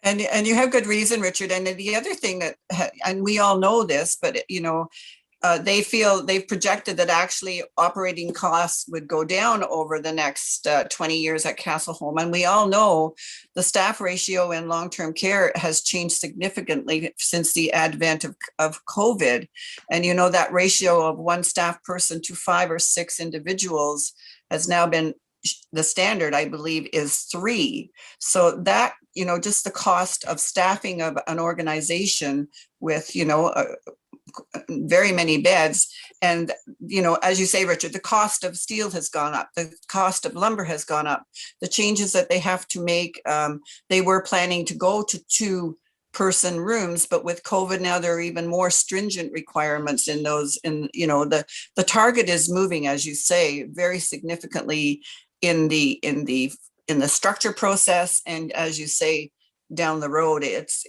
S7: And you have good reason, Richard. And the other thing and we all know this, but they've projected that actually operating costs would go down over the next 20 years at Castleholm. And we all know the staff ratio in long-term care has changed significantly since the advent of COVID. And that ratio of 1 staff person to 5 or 6 individuals has now been the standard, I believe, is 3. So that, just the cost of staffing of an organization with, very many beds. And, as you say, Richard, the cost of steel has gone up. The cost of lumber has gone up. The changes that they have to make, they were planning to go to 2-person rooms, but with COVID now there are even more stringent requirements in those. The target is moving, as you say, very significantly in the structure process, and as you say, down the road, it's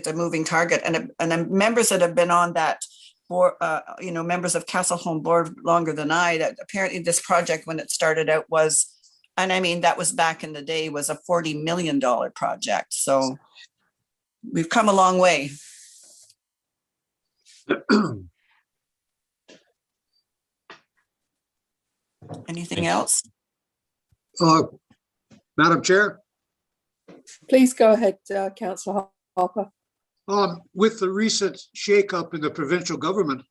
S7: a moving target. And members that have been on that board, members of Castleholm board longer than I, that apparently this project, when it started out, was, and I mean that was back in the day, was a $40 million project. So we've come a long way. Anything else?
S6: Madam Chair,
S1: Please go ahead, Councillor Harper.
S6: with the recent shakeup in the provincial government,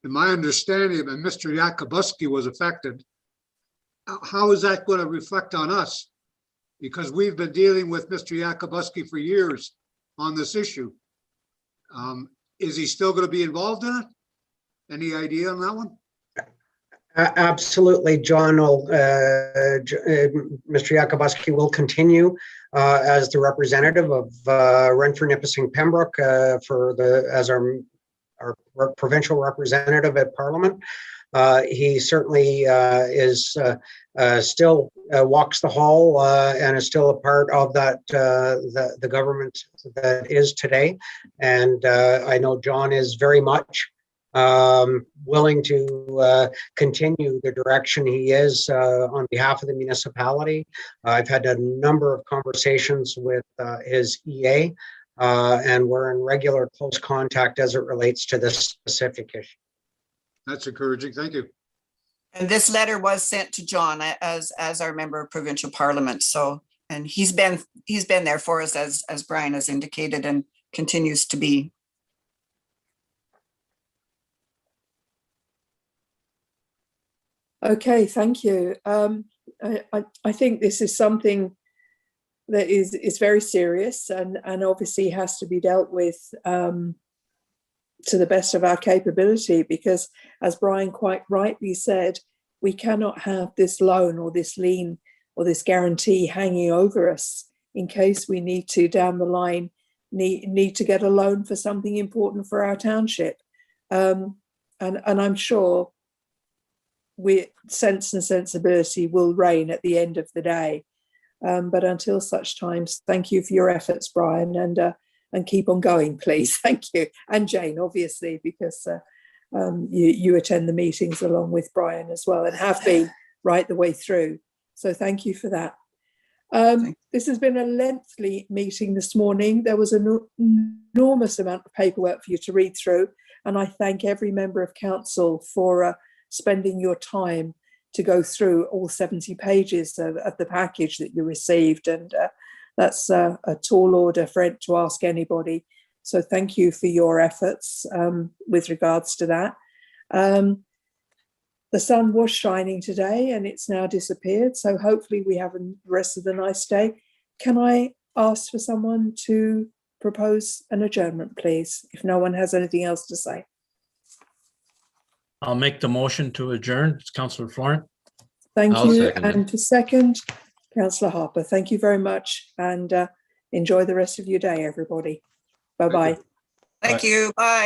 S6: in my understanding, and Mr. Yakubuski was affected, how is that going to reflect on us? Because we've been dealing with Mr. Yakubuski for years on this issue. Is he still going to be involved in it? Any idea on that one?
S4: Absolutely, John. Mr. Yakubuski will continue as the representative of Renfrew, Nipissing, Pembroke as our provincial representative at Parliament. He certainly is still walks the hall and is still a part of that the government that is today. And I know John is very much willing to continue the direction he is on behalf of the municipality. I've had a number of conversations with his EA, and we're in regular close contact as it relates to this specific issue.
S6: That's encouraging. Thank you.
S7: And this letter was sent to John as our member of provincial parliament. So, and he's been there for us, as Brian has indicated, and continues to be.
S1: Okay, thank you. I think this is something that is very serious and obviously has to be dealt with to the best of our capability, because as Brian quite rightly said, we cannot have this loan or this lien or this guarantee hanging over us in case we need to down the line need to get a loan for something important for our township. And I'm sure sense and sensibility will reign at the end of the day. But until such times, thank you for your efforts, Brian, and keep on going, please. Thank you. And Jane, obviously, because you attend the meetings along with Brian as well and have been right the way through. So thank you for that. This has been a lengthy meeting this morning. There was an enormous amount of paperwork for you to read through, and I thank every member of council for spending your time to go through all 70 pages of the package that you received, and that's a tall order for it to ask anybody. So thank you for your efforts with regards to that. The sun was shining today and it's now disappeared, so hopefully we have the rest of the nice day. Can I ask for someone to propose an adjournment, please, if no one has anything else to say?
S2: I'll make the motion to adjourn. It's Councillor Florent.
S1: Thank
S3: I'll
S1: you.
S3: second it.
S1: And to second, Councillor Harper. Thank you very much, and enjoy the rest of your day, everybody. Bye-bye.
S7: Thank you. Bye.